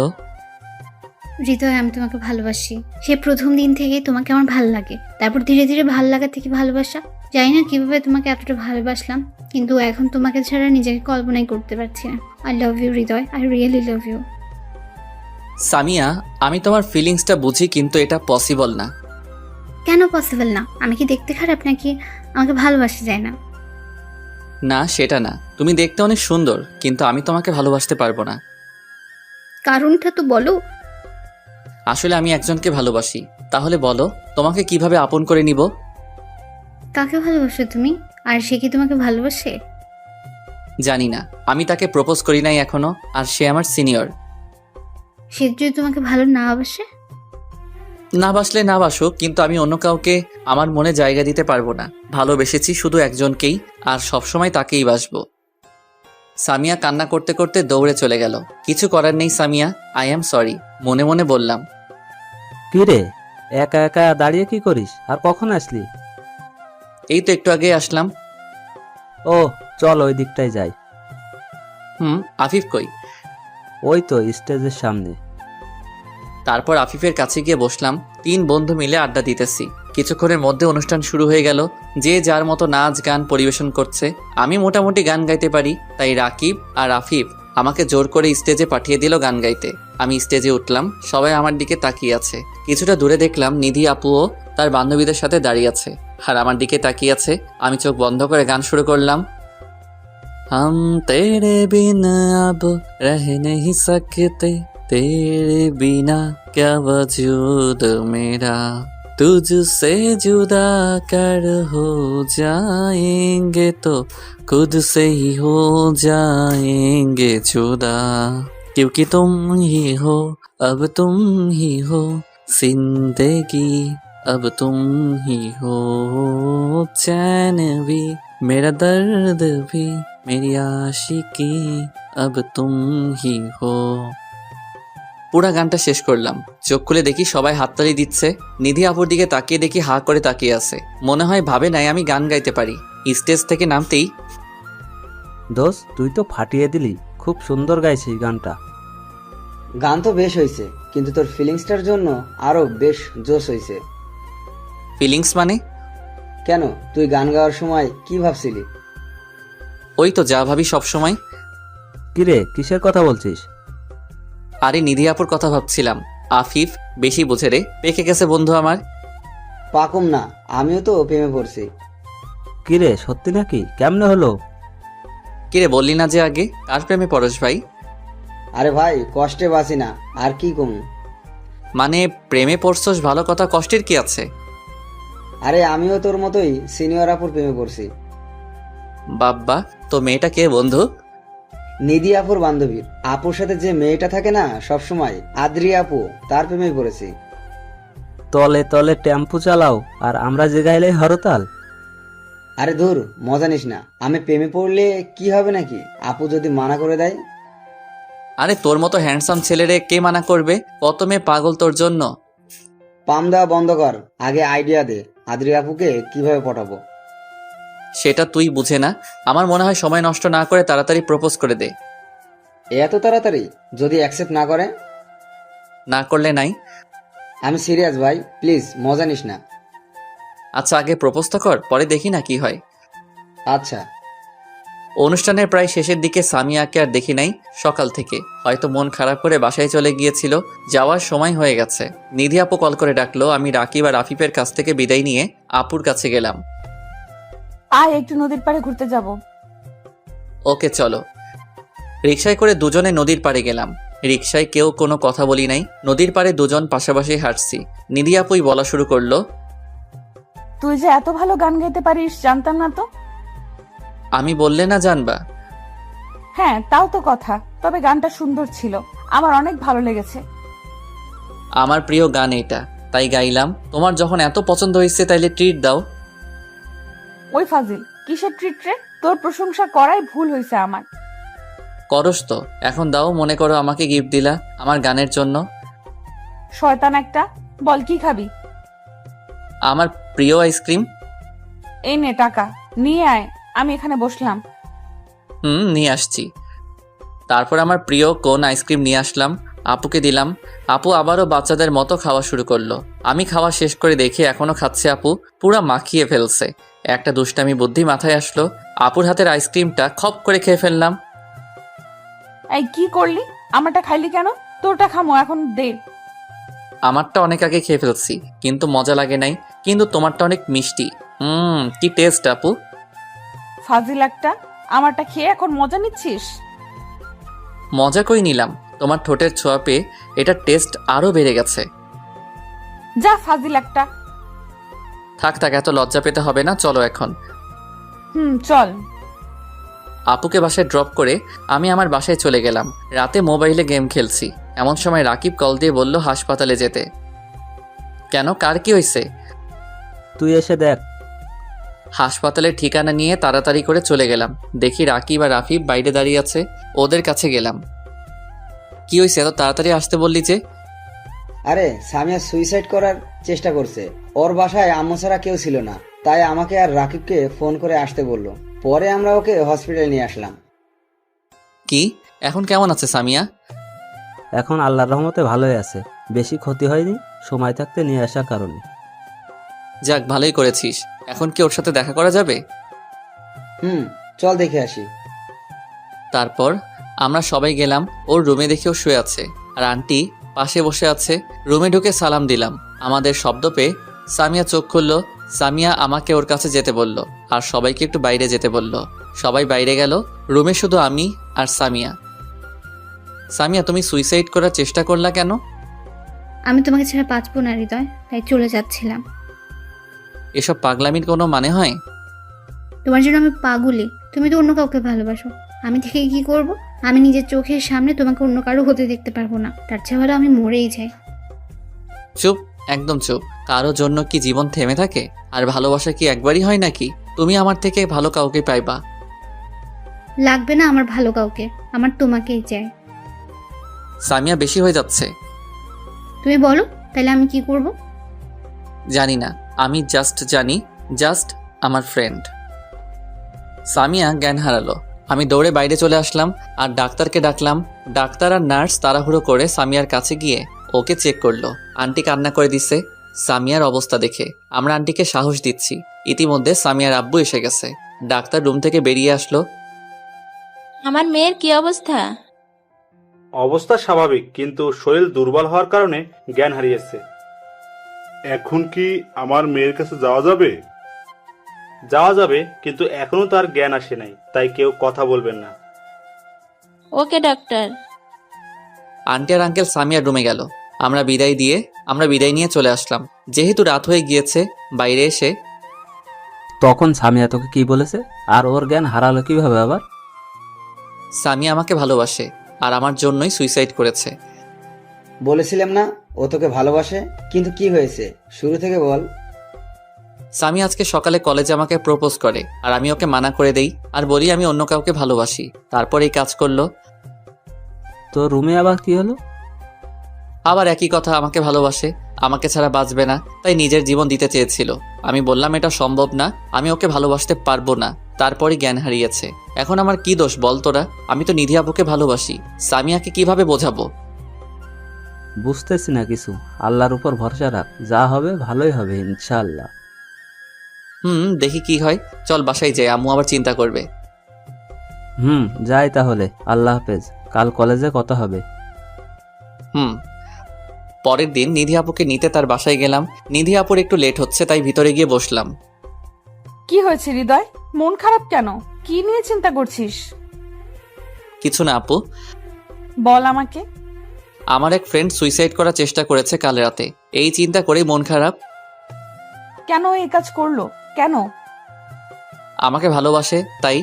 হৃদয়, আমি তোমাকে ভালোবাসি। সে প্রথম দিন থেকেই তোমাকে আমার ভালো লাগে, তারপর ধীরে ধীরে ভালো লাগা থেকে ভালোবাসা। জানি না কিভাবে তোমাকে এতটা ভালোবাসলাম, কিন্তু এখন তোমাকে ছাড়া নিজেকে কল্পনাই করতে পারছি না। I love you Hriday, I really love you. Samia আমি তোমার ফিলিংসটা বুঝি, কিন্তু এটা পসিবল না। কেন পসিবল না? আমি কি দেখতে খারাপ নাকি আমাকে ভালোবাসা যায় না? না সেটা না, তুমি দেখতে অনেক সুন্দর, কিন্তু আমি তোমাকে ভালোবাসতে পারবো না। কারণটা তো বলো। আসলে আমি একজনকে ভালোবাসি। তাহলে বলো, তোমাকে কিভাবে আপন করে নিব? কাকে ভালোবাসো তুমি? আর সে কি তোমাকে ভালোবাসে? জানি না, আমি তাকে প্রপোজ করি নাই এখনো, আর সে আমার সিনিয়র। সে যদি তোমাকে ভালো না বাসে? না বাসলে না বাসুক, কিন্তু আমি অন্য কাউকে আমার মনে জায়গা দিতে পারবো না। ভালোবেসেছি শুধু একজনকেই, আর সবসময় তাকেই বাসবো। সামিয়া কান্না করতে করতে দৌড়ে চলে গেল। কিছু করার নেই সামিয়া, আই অ্যাম সরি, মনে মনে বললাম। কি রে, একা একা দাঁড়িয়ে কি করিস? আর কখন আসলি? এই তো একটু আগে আসলাম। ও চল ওই দিকটায় যাই। আফিফ কই? ওই তো স্টেজের সামনে। তারপর আফিফের কাছে গিয়ে বসলাম। 3 বন্ধু মিলে আড্ডা দিতেছি। কিছুক্ষণের মধ্যে অনুষ্ঠান শুরু হয়ে গেল। যে যার মতো নাচ গান পরিবেশন করছে। আমি মোটামুটি গান গাইতে পারি, তাই রাকিব আর আফিফ আমাকে জোর করে স্টেজে পাঠিয়ে দিল গান গাইতে। আমি স্টেজে উঠলাম, সবাই আমার দিকে তাকিয়ে আছে। কিছুটা দূরে দেখলাম নিধি আপুও তার বান্ধবীদের সাথে দাঁড়িয়ে আছে, আর আমার দিকে তাকিয়ে আছে। আমি চোখ বন্ধ করে গান শুরু করলাম। हम तेरे बिना अब रह नहीं सकते, तेरे बिना क्या वजूद मेरा, तुझसे जुदा कर हो जाएंगे तो खुद से ही हो जाएंगे जुदा, क्योंकि तुम ही हो, अब तुम ही हो जिंदगी, अब तुम ही हो चैन भी, मेरा दर्द भी, मेरी आशिकी, अब तुम ही हो। পুরা গানটা শেষ করলাম। চোখ খুলে দেখি সবাই হাততালি দিচ্ছে। নিধি আপুর দিকে তাকিয়ে দেখি হা করে তাকিয়ে আছে। মনে হয় ভাবে নাই আমি গান গাইতে পারি। স্টেজ থেকে নামতেই, দোস্ত তুই তো ফাটিয়ে দিলি, খুব সুন্দর গাইছিস গানটা। গান তো বেশ হয়েছে, কিন্তু তোর ফিলিংসটার জন্য আরো বেশ জোশ হয়েছে। ফিলিংস মানে? কেন, তুই গান গাওয়ার সময় কি ভাবছিলি? ওই তো যা ভাবি সব সময়। কিরে, কিসের কথা বলছিস? আরে নিধি আপুর কথা ভাবছিলাম। আফিফ বেশি বোঝে রে, পেকে গেছে বন্ধু আমার। পাকুম না, আমিও তো প্রেমে পড়ছি। কিরে সত্যি নাকি? কেমনে হলো? কিরে বললি না যে আগে? কার প্রেমে পরশ ভাই? আরে ভাই, কষ্টে বাঁচি না, আর কি কমু। মানে প্রেমে পড়ছস ভালো কথা, কষ্টের কি আছে? আরে আমিও তোর মতোই সিনিয়র আপুর প্রেমে পড়ছি। বাব্বা, তো মেয়েটা কে বন্ধু? নিধি আপুর বান্ধবীর। আপুর সাথে যে মেয়েটা থাকে না সবসময়, আদ্রি আপু, তার প্রেমে পড়েছি। তলে তলে টেম্পু চালাও আর আমরা যে গাইলে হরতাল। আরে ধুর, মজা নিস না। আমি প্রেমে পড়লে কি হবে নাকি, আপু যদি মানা করে দেয়? আরে তোর মতো হ্যান্ডসাম ছেলেরে কে মানা করবে? কত মেয়ে পাগল তোর জন্য। পাম দেওয়া বন্ধ কর, আগে আইডিয়া দে আদ্রি আপুকে কিভাবে পটাবো। সেটা তুই বুঝে না। আমার মনে হয় সময় নষ্ট না করে তাড়াতাড়ি প্রপোজ করে দে। এত তাড়াতাড়ি? যদি অ্যাকসেপ্ট না করে? না করলে নাই। আমি সিরিয়াস ভাই, প্লিজ মজা নিস না। আচ্ছা আগে প্রপোজ তো কর, পরে দেখি না কি হয়। আচ্ছা। অনুষ্ঠানের প্রায় শেষের দিকে সামিয়াকে আর দেখি নাই সকাল থেকে। হয়তো মন খারাপ করে বাসায় চলে গিয়েছিল। যাওয়ার সময় হয়ে গেছে। নিধি আপু কল করে ডাকলো। আমি রাকিব আর আফিফের কাছ থেকে বিদায় নিয়ে আপুর কাছে গেলাম। আয় একটু নদীর পাড়ে ঘুরতে যাব। ওকে চলো। রিকশায় করে দুজনে নদীর পাড়ে গেলাম। রিকশায় কেউ কোনো কথা বলি নাই। নদীর পাড়ে দুজন পাশাপাশি হাঁটছি। নিধি আপুই বলা শুরু করলো, তুই যে এত ভালো গান গাইতে পারিস জানতাম না তো। আমি বললে না জানবা? হ্যাঁ তাও তো কথা, তবে গানটা সুন্দর ছিল, আমার অনেক ভালো লেগেছে। আমার প্রিয় গান এটা, তাই গাইলাম। তোমার যখন এত পছন্দ হয়েছে তাইলে ট্রিট দাও। ওই ফাজিল, কিসের ট্রিট রে? তোর প্রশংসা করাই ভুল হয়েছে আমার। করস তো, এখন দাও। মনে করো আমাকে গিফট দিলা আমার গানের জন্য। শয়তান একটা, বল কি খাবি? আমার প্রিয় আইসক্রিম। এই নে টাকা, নিয়ে আয়, আমি এখানে বসলাম। নিয়ে আসছি। তারপর আমার প্রিয় কোন আইসক্রিম নিয়ে আসলাম, আপুকে দিলাম। আপু আবারও বাচ্চাদের মতো খাওয়া শুরু করলো। আমি খাওয়া শেষ করে দেখি এখনো খাচ্ছে আপু, পুরা মাখিয়ে ফেলছে। একটা দুষ্টামি বুদ্ধি মাথায় আসলো, আপুর হাতের আইসক্রিমটা খপ করে খেয়ে ফেললাম। এই কি করলি? আমারটা খাইলি কেন? তোরটা খামো এখন দে। আমারটা অনেক আগে খেয়ে ফেলছি, কিন্তু মজা লাগে নাই। কিন্তু তোমারটা অনেক মিষ্টি। কি টেস্ট আপু। ফাজিল একটা, আমারটা খেয়ে এখন মজা নিচ্ছিস? মজা কই নিলাম, তোমার ঠোঁটের ছোঁয়া পেয়ে এটার টেস্ট আরো বেড়ে গেছে। যা ফাজিল একটা। থাক থাক, এত লজ্জা পেতে হবে না, চলো এখন। চল। আপুকে বাসায় ড্রপ করে আমি আমার বাসায় চলে গেলাম। রাতে মোবাইলে গেম খেলছি, এমন সময় রাকিব কল দিয়ে বলল হাসপাতালে যেতে। কেন, কার কি হয়েছে? তুই এসে দেখ। হাসপাতালের ঠিকানা নিয়ে তাড়াতাড়ি করে চলে গেলাম। দেখি রাকিব আর আফিফ বাইরে দাঁড়িয়ে আছে। ওদের কাছে গেলাম। কি হয়েছে, এত তাড়াতাড়ি আসতে বললি যে? আরে সামিয়া সুইসাইড করার চেষ্টা করছে। ওর বাসায় আম্মু ছাড়া কেউ ছিল না, তাই আমাকে আর রাকিবকে ফোন করে আসতে বললো। পরে আমরা ওকে হসপিটালে নিয়ে আসলাম। কি, এখন কেমন আছে সামিয়া? এখন আল্লাহর রহমতে ভালোই আছে, বেশি ক্ষতি হয়নি সময় থাকতে নিয়ে আসার কারণে। যাক, ভালোই করেছিস। এখন কি ওর সাথে দেখা করা যাবে? চল দেখে আসি। তারপর আমরা সবাই গেলাম। ওর রুমে দেখেও শুয়ে আছে, আর আন্টি পাশে বসে আছে। রুমে ঢুকে সালাম দিলাম। আমাদের শব্দ পেয়ে সামিয়া চোখ খুললো। সামিয়া আমাকে ওর কাছে যেতে বলল, আর সবাইকে একটু বাইরে যেতে বলল। সবাই বাইরে গেল। রুমে শুধু আমি আর সামিয়া। সামিয়া, তুমি সুইসাইড করার চেষ্টা করলা কেন? আমি তোমাকে ছেড়ে বাঁচবো না হৃদয়, তাই চলে যাচ্ছিলাম। এসব পাগলামির কোনো মানে হয়? তোমার জন্য আমি পাগলি, তুমি তো অন্য কাউকে ভালোবাসো। আমি থেকে কি করব? আমি নিজের চোখের সামনে তোমাকে অন্য কারো হতে দেখতে পারবো না। তার চেয়ে ভালো আমি মরেই যাই। চুপ, একদম চুপ। কারো জন্য কি জীবন থেমে থাকে? আর ভালোবাসা কি একবারই হয় নাকি? তুমি আমার থেকে ভালো কাউকে পাইবা। লাগবে না আমার ভালো কাউকে, আমার তোমাকেই চাই। সামিয়া, বেশি হয়ে যাচ্ছে। তুমি বলো তাহলে আমি কি করব? জানি না, আমি জানি জাস্ট আমার ফ্রেন্ড। সামিয়া জ্ঞান হারালো। আমি দৌড়ে বাইরে চলে আসলাম আর ডাক্তারকে ডাকলাম। ডাক্তার আর নার্স তাড়াহুড়ো করে সামিয়ার কাছে গিয়ে ওকে চেক করলো। আন্টি কান্না করে দিচ্ছে সামিয়ার অবস্থা দেখে। আমরা আন্টিকে সাহস দিচ্ছি। ইতিমধ্যে সামিয়ার আব্বু এসে গেছে। ডাক্তার রুম থেকে বেরিয়ে আসলো। আমার মেয়ের কি অবস্থা? অবস্থা স্বাভাবিক, কিন্তু শরীর দুর্বল হওয়ার কারণে জ্ঞান হারিয়েছে। এখন কি আমার মেয়ের কাছে যাওয়া যাবে? যাওয়া যাবে, কিন্তু এখনো তার জ্ঞান আসে নাই, তাই কেউ কথা বলবেন না। ওকে ডাক্তার। আন্টি আর আঙ্কেল সামিয়ার রুমে গেল। আমরা বিদায় নিয়ে চলে আসলাম। যেহেতু রাত হয়ে গিয়েছে, বাইরে এসে তখন সামিয়া তোকে কি বলেছে? আর ওর জ্ঞান হারালো কিভাবে আবার? সামিয়া আমাকে ভালোবাসে আর আমার জন্যই সুইসাইড করেছে। বলেছিলাম না ও তোকে ভালোবাসে, কিন্তু কি হয়েছে শুরু থেকে বল। সামিয়া আজকে সকালে কলেজে আমাকে প্রপোজ করে আর আমি ওকে মানা করে দেই আর বলি আমি অন্য কাউকে ভালোবাসি। তারপর এই কাজ করলো। তো রুমে আবার কি হলো? আবার একই কথা, আমাকে ভালোবাসে, আমাকে ছাড়া বাঁচবে না, তাই নিজের জীবন দিতে চেয়েছিল। আমি বললাম এটা সম্ভব না, আমি ওকে ভালোবাসতে পারবো না। তারপরই জ্ঞান হারিয়েছে। এখন আমার কি দোষ বল তোরা? আমি তো নিধি আপুকে ভালোবাসি, সামিয়াকে কিভাবে বোঝাবো? বুঝতেছি না কিছু। আল্লাহর উপর ভরসা রাখ, যা হবে ভালোই হবে ইনশাআল্লাহ। দেখি কি হয়। চল বাসায় যাই, আম্মু আবার চিন্তা করবে। যাই তাহলে, আল্লাহ হাফেজ, কাল কলেজে কথা হবে। পরের দিন নিধি আপুকে নিতে তার বাসায় গেলাম। নিধি আপুর একটু লেট হচ্ছে, তাই ভিতরে গিয়ে বসলাম। কি হয়েছে হৃদয়? মন খারাপ কেন? কি নিয়ে চিন্তা করছিস? কিছু না আপু, বল আমাকে। আমার এক ফ্রেন্ড সুইসাইড করার চেষ্টা করেছে কাল রাতে, এই চিন্তা করেই মন খারাপ। কেন এই কাজ করলো? কেন? আমাকে ভালোবাসে তাই।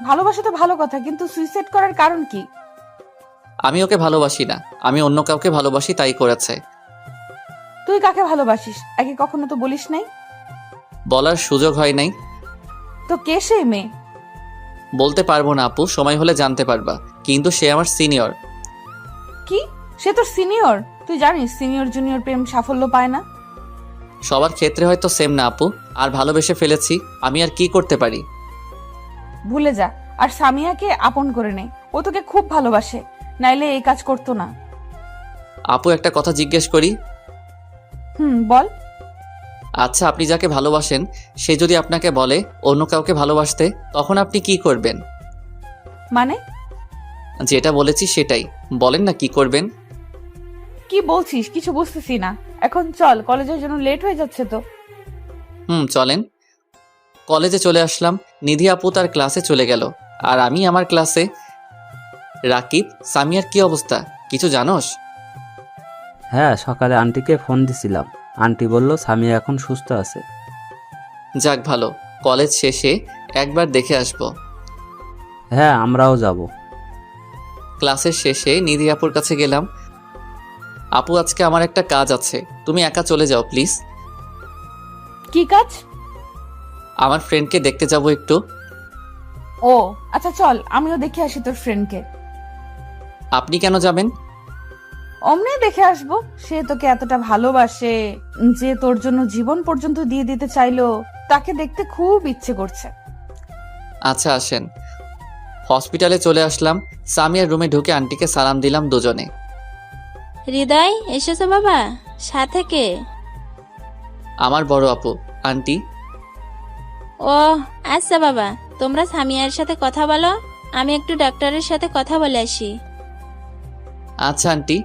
ভালোবাসা তো ভালো কথা, কিন্তু সুইসাইড করার কারণ কি? আমি ওকে ভালোবাসি না, আমি অন্য কাউকে ভালোবাসি, তাই করেছে। তুই কাকে ভালোবাসিস আগে কখনো তো বলিস নাই। বলার সুযোগ হয় নাই। তো কে সেই মেয়ে? বলতে পারবো না আপু, সময় হলে জানতে পারবা। কিন্তু সে আমার সিনিয়র। কি? সে তোর সিনিয়র? তুই জানিস সিনিয়র জুনিয়র প্রেম সাফল্য পায় না। সবার ক্ষেত্রে হয়তো সেম না আপু, আর ভালোবেসে ফেলেছি, আমি আর কি করতে পারি? ভুলে যা আর সামিয়াকে আপন করে নে, ও তোকে খুব ভালোবাসে, নাইলে এই কাজ করতো না। আপু একটা কথা জিজ্ঞেস করি? বল। আচ্ছা, আপনি যাকে ভালোবাসেন সে যদি আপনাকে বলে অন্য কাউকে ভালোবাসতে, তখন আপনি কি করবেন? মানে? যেটা বলেছি সেটাই বলেন না, কি করবেন? কি বলছিস কিছু বুঝতেছি না। এখন চল, কলেজের জন্য লেট হয়ে যাচ্ছে তো। চলেন। কলেজে চলে আসলাম। নিধি আপু তার ক্লাসে চলে গেল আর আমি আমার ক্লাসে। রাকিব, সামিয়ার কি অবস্থা কিছু জানোস? হ্যাঁ, সকালে আন্টিকে ফোন দিছিলাম, আন্টি বলল সামিয়া এখন সুস্থ আছে। যাক ভালো, কলেজ শেষে একবার দেখে আসবো। হ্যাঁ, আমরাও যাব। ক্লাসের শেষে নিধি আপুর কাছে গেলাম। আপু আজকে আমার একটা কাজ আছে, তুমি একা চলে যাও প্লিজ। কি কাজ? আমার ফ্রেন্ডকে দেখতে যাব একটু। ও আচ্ছা, চল আমিও দেখে আসি তোর ফ্রেন্ডকে। আপনি কেন যাবেন? অমনি দেখে আসবো। সে তোকে এতটা ভালোবাসে যে তোর জন্য জীবন পর্যন্ত দিয়ে দিতে চাইলো, তাকে দেখতে খুব ইচ্ছে করছে। আচ্ছা আসেন। হসপিটালে চলে আসলাম। সামিয়ার রুমে ঢুকে আন্টিকে সালাম দিলাম দুজনে। হৃদয় এসেছো বাবা? সাথে কে? আমার বড় আপু। আন্টি? ও আচ্ছা বাবা, তোমরা সামিয়ার সাথে কথা বলো, আমি একটু ডাক্তারের সাথে কথা বলে আসি। আচ্ছা আন্টি।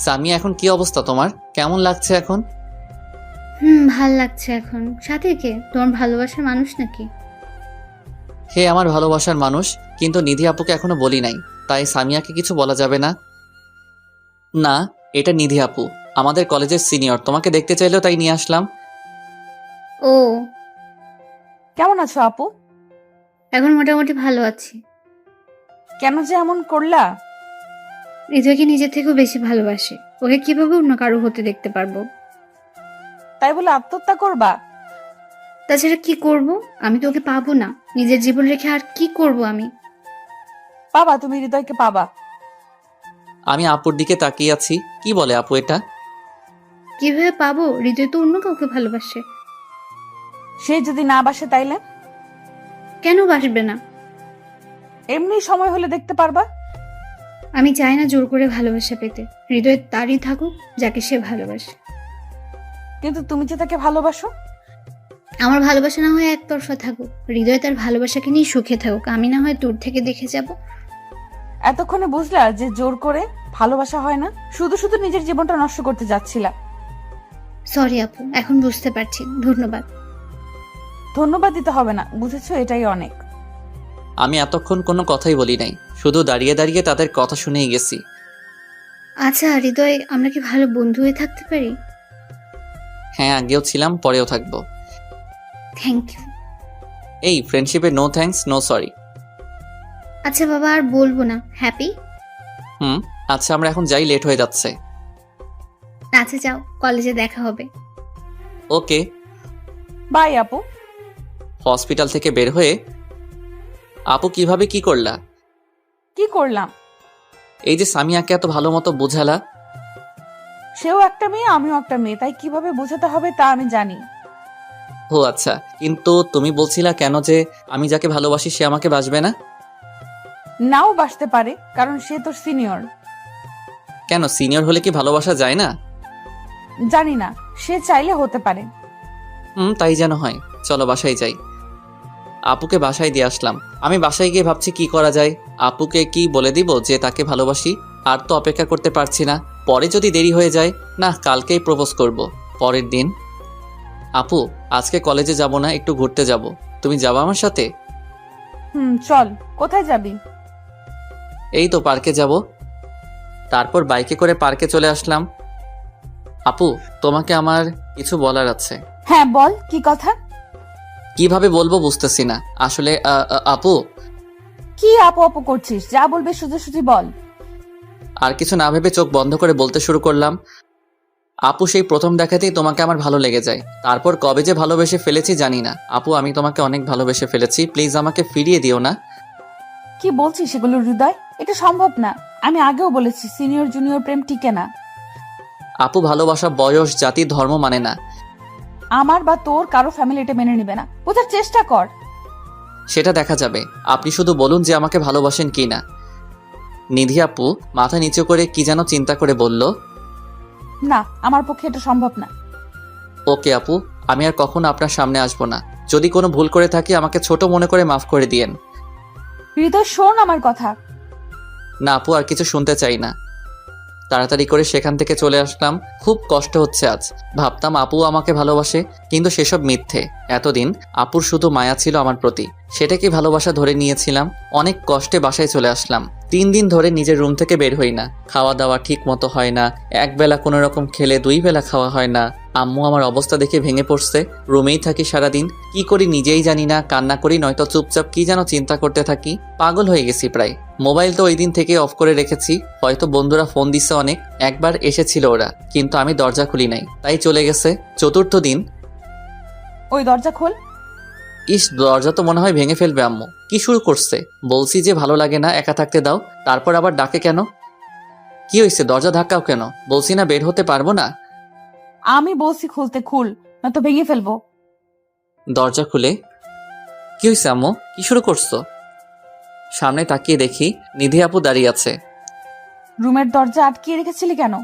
সামিয়া এখন কি অবস্থা তোমার? কেমন লাগছে এখন? ভাল লাগছে এখন। সাথে কে? তোমার ভালোবাসার মানুষ নাকি? হে আমার ভালোবাসার মানুষ, কিন্তু নিধি আপুকে এখনো বলি নাই, তাই সামিয়াকে কিছু বলা যাবে না। না, এটা নিধি আপু, আমাদের কলেজের সিনিয়র, তোমাকে দেখতে চাইলো তাই নিয়ে আসলাম। ও, কেমন আছো আপু? এখন মোটামুটি ভালো আছি। কেন যে এমন করলা? হৃদয়কে নিজের থেকেও বেশি ভালোবাসে, ওকে কিভাবে অন্য কারো হতে দেখতে পারবো? তাই বলে আত্মহত্যা করবা? তাছাড়া কি করব? আমি তো ওকে পাবো না, নিজের জীবন রেখে আর কি করব আমি? পাবা, তুমি হৃদয়কে পাবা। আমি আপুর দিকে তাকিয়ে আছি। কি বলে আপু এটা? কিভাবে পাবো? হৃদয় তো অন্য কাউকে ভালোবাসে। সে যদি না বাসে তাইলে? কেন বাসবে না? এমনি সময় হলে দেখতে পারবা। আমি চাই না জোর করে ভালোবাসা পেতে। হৃদয় তারই থাকুক যাকে সে ভালোবাসে। কিন্তু তুমি যে তাকে ভালোবাসো। আমার ভালোবাসা না হয় একতরফা থাকুক, হৃদয় তার ভালোবাসাকে নিয়ে সুখে থাকুক, আমি না হয় দূর থেকে দেখে যাব। এতক্ষণে বুঝলা যে জোর করে ভালোবাসা হয় না, শুধু শুধু নিজের জীবনটা নষ্ট করতে যাচ্ছিলা। সরি আপু, এখন বুঝতে পারছি, ধন্যবাদ। ধন্যবাদ দিতে হবে না, বুঝেছো, এটাই অনেক। আমি এতক্ষণ কোনো কথাই বলি নাই, শুধু দাঁড়িয়ে দাঁড়িয়ে তাদের কথা শুনেই গেছি। আচ্ছা হৃদয়, আমরা কি ভালো বন্ধু হয়ে থাকতে পারি? হ্যাঁ, আগেও ছিলাম, পরেও থাকবো। Thank you. এই ফ্রেন্ডশিপে নো থ্যাঙ্কস নো সরি। আচ্ছা বাবা, আর বলবো না। হ্যাপি? আচ্ছা, আমরা এখন যাই, লেট হয়ে যাচ্ছে। আচ্ছা যাও, কলেজে দেখা হবে। ওকে। বাই আপু। হসপিটাল থেকে বের হয়ে আপু কিভাবে কি করলা? কি করলাম? এই যে সামিয়াকে এত ভালো মতো বোঝালা। সেও একটা মেয়ে, আমিও একটা মেয়ে, তাই কিভাবে বোঝাতে হবে তা আমি জানি। ও আচ্ছা, কিন্তু তুমি বলছিলা কেন যে আমি যাকে ভালোবাসি সে আমাকে বাসবে না? নাও বাসতে পারে, কারণ সে তোর সিনিয়র। কেন, সিনিয়র হলে কি ভালোবাসা যায় না? জানি না, সে চাইলে হতে পারে। তাই যেন হয়। চলো বাসায় যাই। আপুকে বাসায় দিয়ে আসলাম। আমি বাসায় গিয়ে ভাবছি কি করা যায়। আপুকে কি বলে দিব যে তাকে ভালোবাসি? আর তো অপেক্ষা করতে পারছি না। পরে যদি দেরি হয়ে যায়, না কালকেই প্রপোজ করব। পরের দিন, আপু আজকে কলেজে যাব না, একটু ঘুরতে যাব, তুমি যাবা আমার সাথে? চল। কোথায় যাবি? এই তো পার্কে যাব। তারপর বাইকে করে পার্কে চলে আসলাম। আপু তোমাকে আমার কিছু বলার আছে। হ্যাঁ বল, কি কথা? কিভাবে বলবো বুঝতেছি না আসলে। আপু। কি আপু আপু করছিস? যা বলবে সোজাসুজি বল। আর কিছু না ভেবে চোখ বন্ধ করে বলতে শুরু করলাম। আপু সেই প্রথম দেখাতেই তোমাকে আমার ভালো লেগে যায়। তারপর কবে যে ভালোবেসে ফেলেছি জানি না। আপু আমি তোমাকে অনেক ভালোবেসে ফেলেছি, প্লিজ আমাকে ফিরিয়ে দিও না। কি বলছিস এগুলো হৃদয়? এটা সম্ভব না। আমি আগেও বলেছি সিনিয়র জুনিয়র প্রেম টিকে না। আপু ভালোবাসা বয়স জাতি ধর্ম মানে না। আমার বা তোর কারো ফ্যামিলি এটা মেনে নিবে না, বোঝার চেষ্টা কর। সেটা দেখা যাবে, আপনি শুধু বলুন যে আমাকে ভালোবাসেন কি না। নিধি আপু মাথা নিচু করে কি যেন চিন্তা করে বলল, না আমার পক্ষে এটা সম্ভব না। ওকে আপু, আমি আর কখনো আপনার সামনে আসবো না। যদি কোনো ভুল করে থাকি আমাকে ছোট মনে করে মাফ করে দিয়েন। হৃদয় শোন আমার কথা। না আপু, আর কিছু শুনতে চাই না। তাড়াতাড়ি করে সেখান থেকে চলে আসলাম। খুব কষ্ট হচ্ছে আজ। ভাবতাম আপু আমাকে ভালোবাসে, কিন্তু সেসব মিথ্যে। এতদিন আপুর শুধু মায়া ছিল আমার প্রতি, সেটাকে ভালোবাসা ধরে নিয়েছিলাম। অনেক কষ্টে বাসায় চলে আসলাম। 3 দিন ধরে নিজের রুম থেকে বের হই না। খাওয়া দাওয়া ঠিক মতো হয় না। একবেলা কোনো রকম খেলে 2 বেলা খাওয়া হয় না। আম্মু আমার অবস্থা দেখে ভেঙে পড়ছে। রুমেই থাকি সারাদিন, কি করি নিজেই জানি না। কান্না করি, নয়তো চুপচাপ কি যেন চিন্তা করতে থাকি। পাগল হয়ে গেছি প্রায়। মোবাইল তো ওই দিন থেকে অফ করে রেখেছি। হয়তো বন্ধুরা ফোন দিচ্ছে অনেক, একবার এসেছিল ওরা, কিন্তু আমি দরজা খুলি নাই, তাই চলে গেছে। 4র্থ দিন। ওই দরজা খোল। ইস, দরজা তো মনে হয় ভেঙে ফেলবে আম্মু। কি শুরু করছে? বলছি যে ভালো লাগে না, একা থাকতে দাও, তারপর আবার ডাকে কেন? কি হয়েছে? দরজা ধাক্কাও কেন? বলছি না বের হতে পারবো না। আমি বলছি খুলতে, খুল, না তো ভেঙে ফেলবো। দরজা খুলে, কি হয়েছে আম্মু? কি শুরু করছো? সামনে তাকিয়ে দেখি নিধি আপু দাঁড়িয়ে আছে। রুমের দরজা আটকিয়ে রেখেছিলি কেন?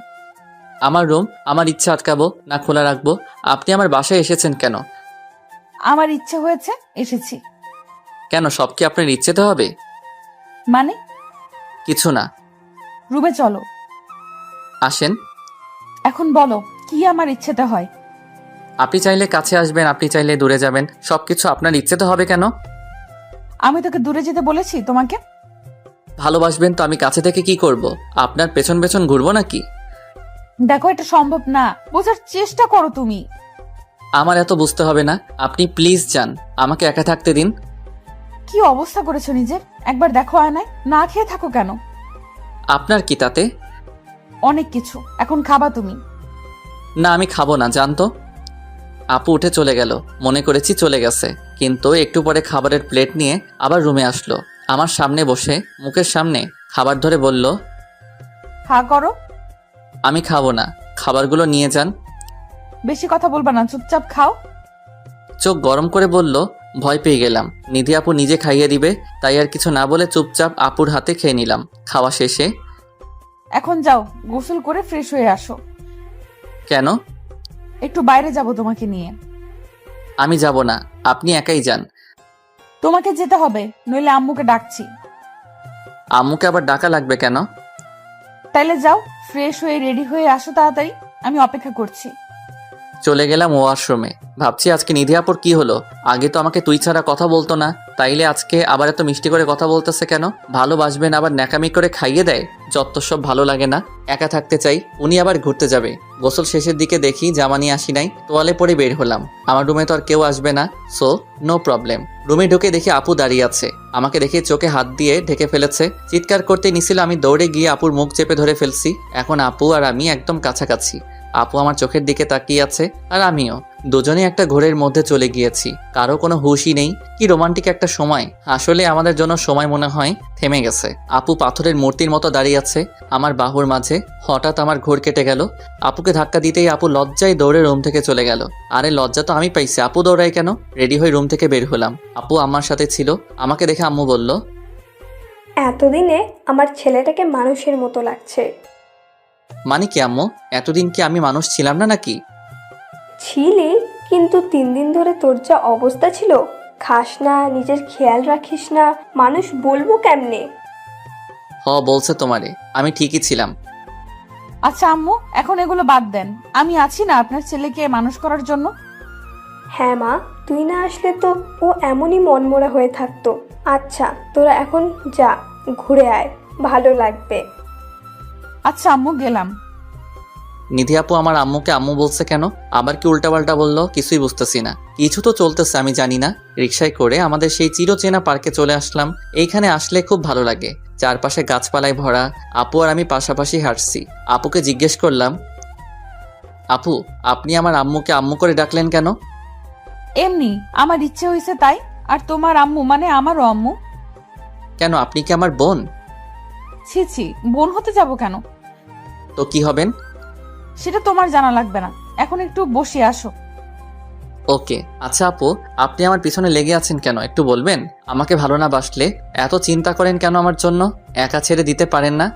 আমার রুম, আমার ইচ্ছা আটকাবো না খোলা রাখবো? আপনি আমার বাসায় এসেছেন কেন? আমার ইচ্ছে হয়েছে, এসেছি। কেন, সব কি আপনার ইচ্ছেতে হবে? মানে? কিছু না। রুমে চলো। আসেন। এখন বলো কি আমার ইচ্ছেতে হয়? আপনি চাইলে কাছে আসবেন, আপনি চাইলে দূরে যাবেন, সবকিছু আপনার ইচ্ছেতে হবে কেন? আমি তোকে দূরে যেতে বলেছি তোমাকে? ভালোবাসবেন তো আমি কাছে থেকে কি করব? আপনার পেছন পেছন ঘুরবো নাকি? দেখো এটা সম্ভব না, বোঝার চেষ্টা করো তুমি। আমার এত বুঝতে হবে না, আপনি প্লিজ যান, আমাকে একা থাকতে দিন। কি অবস্থা করেছো নিজের, একবার দেখো আয়নায়। না খেয়ে থাকো কেন? আপনার কি তাতে? অনেক কিছু। এখন খাবা তুমি? না আমি খাবো না, জানতো। আপু উঠে চলে গেল, মনে করেছি চলে গেছে, কিন্তু একটু পরে খাবারের প্লেট নিয়ে আবার রুমে আসলো। আমার সামনে বসে মুখের সামনে খাবার ধরে বলল, হা করো। আমি খাবো না, খাবারগুলো নিয়ে যান। বেশি কথা বলবা না, চুপচাপ খাও। চোখ গরম করে বলল, ভয় পেয়ে গেলাম, নিধি আপু নিজে খাইয়ে দিবে, তাই আর কিছু না বলে চুপচাপ আপুর হাতে খেয়ে নিলাম। খাওয়া শেষে, এখন যাও গোসল করে ফ্রেশ হয়ে আসো। কেন? একটু বাইরে যাব তোমাকে নিয়ে। আমি যাব না, আপনি একাই যান। তোমাকে যেতে হবে, নইলে আম্মুকে ডাকছি। আম্মুকে আবার ডাকা লাগবে কেন? তাইলে যাও, ফ্রেশ হয়ে রেডি হয়ে আসো তাড়াতাড়ি, আমি অপেক্ষা করছি। চলে গেলাম ওয়াশরুমে। ভাবছি আজকে নিধি আপুর কি হলো, আগে তো আমাকে তুই ছাড়া কথা বলতো না, তাইলে আজকে আবার এত মিষ্টি করে কথা বলতেছে কেন? ভালোবাসবেন আবার ন্যাকামি করে খাইয়ে দেয়, যত সব ভালো লাগে না। একা থাকতে চাই। উনি আবার ঘুরতে যাবে। গোসল শেষের দিকে দেখি জামা নিয়ে আসি নাই, তোয়ালে পরে বের হলাম। আমার রুমে তো আর কেউ আসবে না, সো নো প্রবলেম। রুমে ঢুকে দেখি আপু দাঁড়িয়ে আছে, আমাকে দেখে চোখে হাত দিয়ে ঢেকে ফেলেছে। চিৎকার করতে নিছিল, আমি দৌড়ে গিয়ে আপুর মুখ চেপে ধরে ফেলছি। এখন আপু আর আমি একদম কাছাকাছি। আপু আমার চোখের দিকে তাকিয়ে আছে আর আমিও। দুজনেই একটা ঘোরের মধ্যে চলে গিয়েছি, কারো কোনো হুঁশই নেই। কি রোমান্টিক একটা সময়। আসলে আমাদের জন্য সময় মনে হয় থেমে গেছে। আপু পাথরের মূর্তির মতো দাঁড়িয়ে আছে আমার বাহুর মাঝে। হঠাৎ আমার ঘোর কেটে গেল। আপুকে ধাক্কা দিতেই আপু লজ্জায় দৌড়ে রুম থেকে চলে গেল। আরে লজ্জা তো আমি পাইছি, আপু দৌড়ায় কেন? রেডি হয়ে রুম থেকে বের হলাম। আপু আমার সাথে ছিল। আমাকে দেখে আম্মু বলল, এতদিনে আমার ছেলেটাকে মানুষের মতো লাগছে। মানে কি আম্মু? এতদিন কি আমি মানুষ ছিলাম না নাকি? ছিলি, কিন্তু 3 দিন ধরে তোর যা অবস্থা ছিল, খাস না, নিজের খেয়াল রাখিস না, মানুষ বলবো কেমনে? বলছে তোমারে, আমি ঠিকই ছিলাম। আচ্ছা আম্মু, এখন এগুলো বাদ দেন। আমি আছি না আপনার ছেলেকে মানুষ করার জন্য। হ্যাঁ মা, তুই না আসলে তো ও এমনই মনমরা হয়ে থাকতো। আচ্ছা তোরা এখন যা, ঘুরে আয়, ভালো লাগবে। আচ্ছা আম্মু, গেলাম। নিধি আপু আমার আম্মুকে আম্মু বলছে কেন? আবার কি উল্টাপাল্টা বললো? কিছুই বুঝতেছি না। কিছু তো চলতেছে, আমি জানি না। রিকশায় করে আমাদের সেই চিরচেনা পার্কে চলে আসলাম। এইখানে আসলে খুব ভালো লাগে, চারপাশে গাছপালায় ভরা। আপু আর আমি পাশাপাশি হাঁটছি। আপুকে জিজ্ঞেস করলাম, আপু আপনি আমার আম্মুকে আম্মু করে ডাকলেন কেন? এমনি আমার ইচ্ছে হয়েছে তাই। আর তোমার আম্মু মানে আমারও আম্মু। কেন, আপনি কি আমার বোন? ছি ছি, বোন হতে যাব কেন? তো কি হবেন? সেটা তোমার জানা লাগবে না। এখন একটু বসে আসো। ওকে। আচ্ছা আপু, আপনি আমার পিছনে লেগে আছেন কেন একটু বলবেন? আমাকে ভালো না বাসলে এত চিন্তা করেন কেন আমার জন্য? একা ছেড়ে দিতে পারেন না?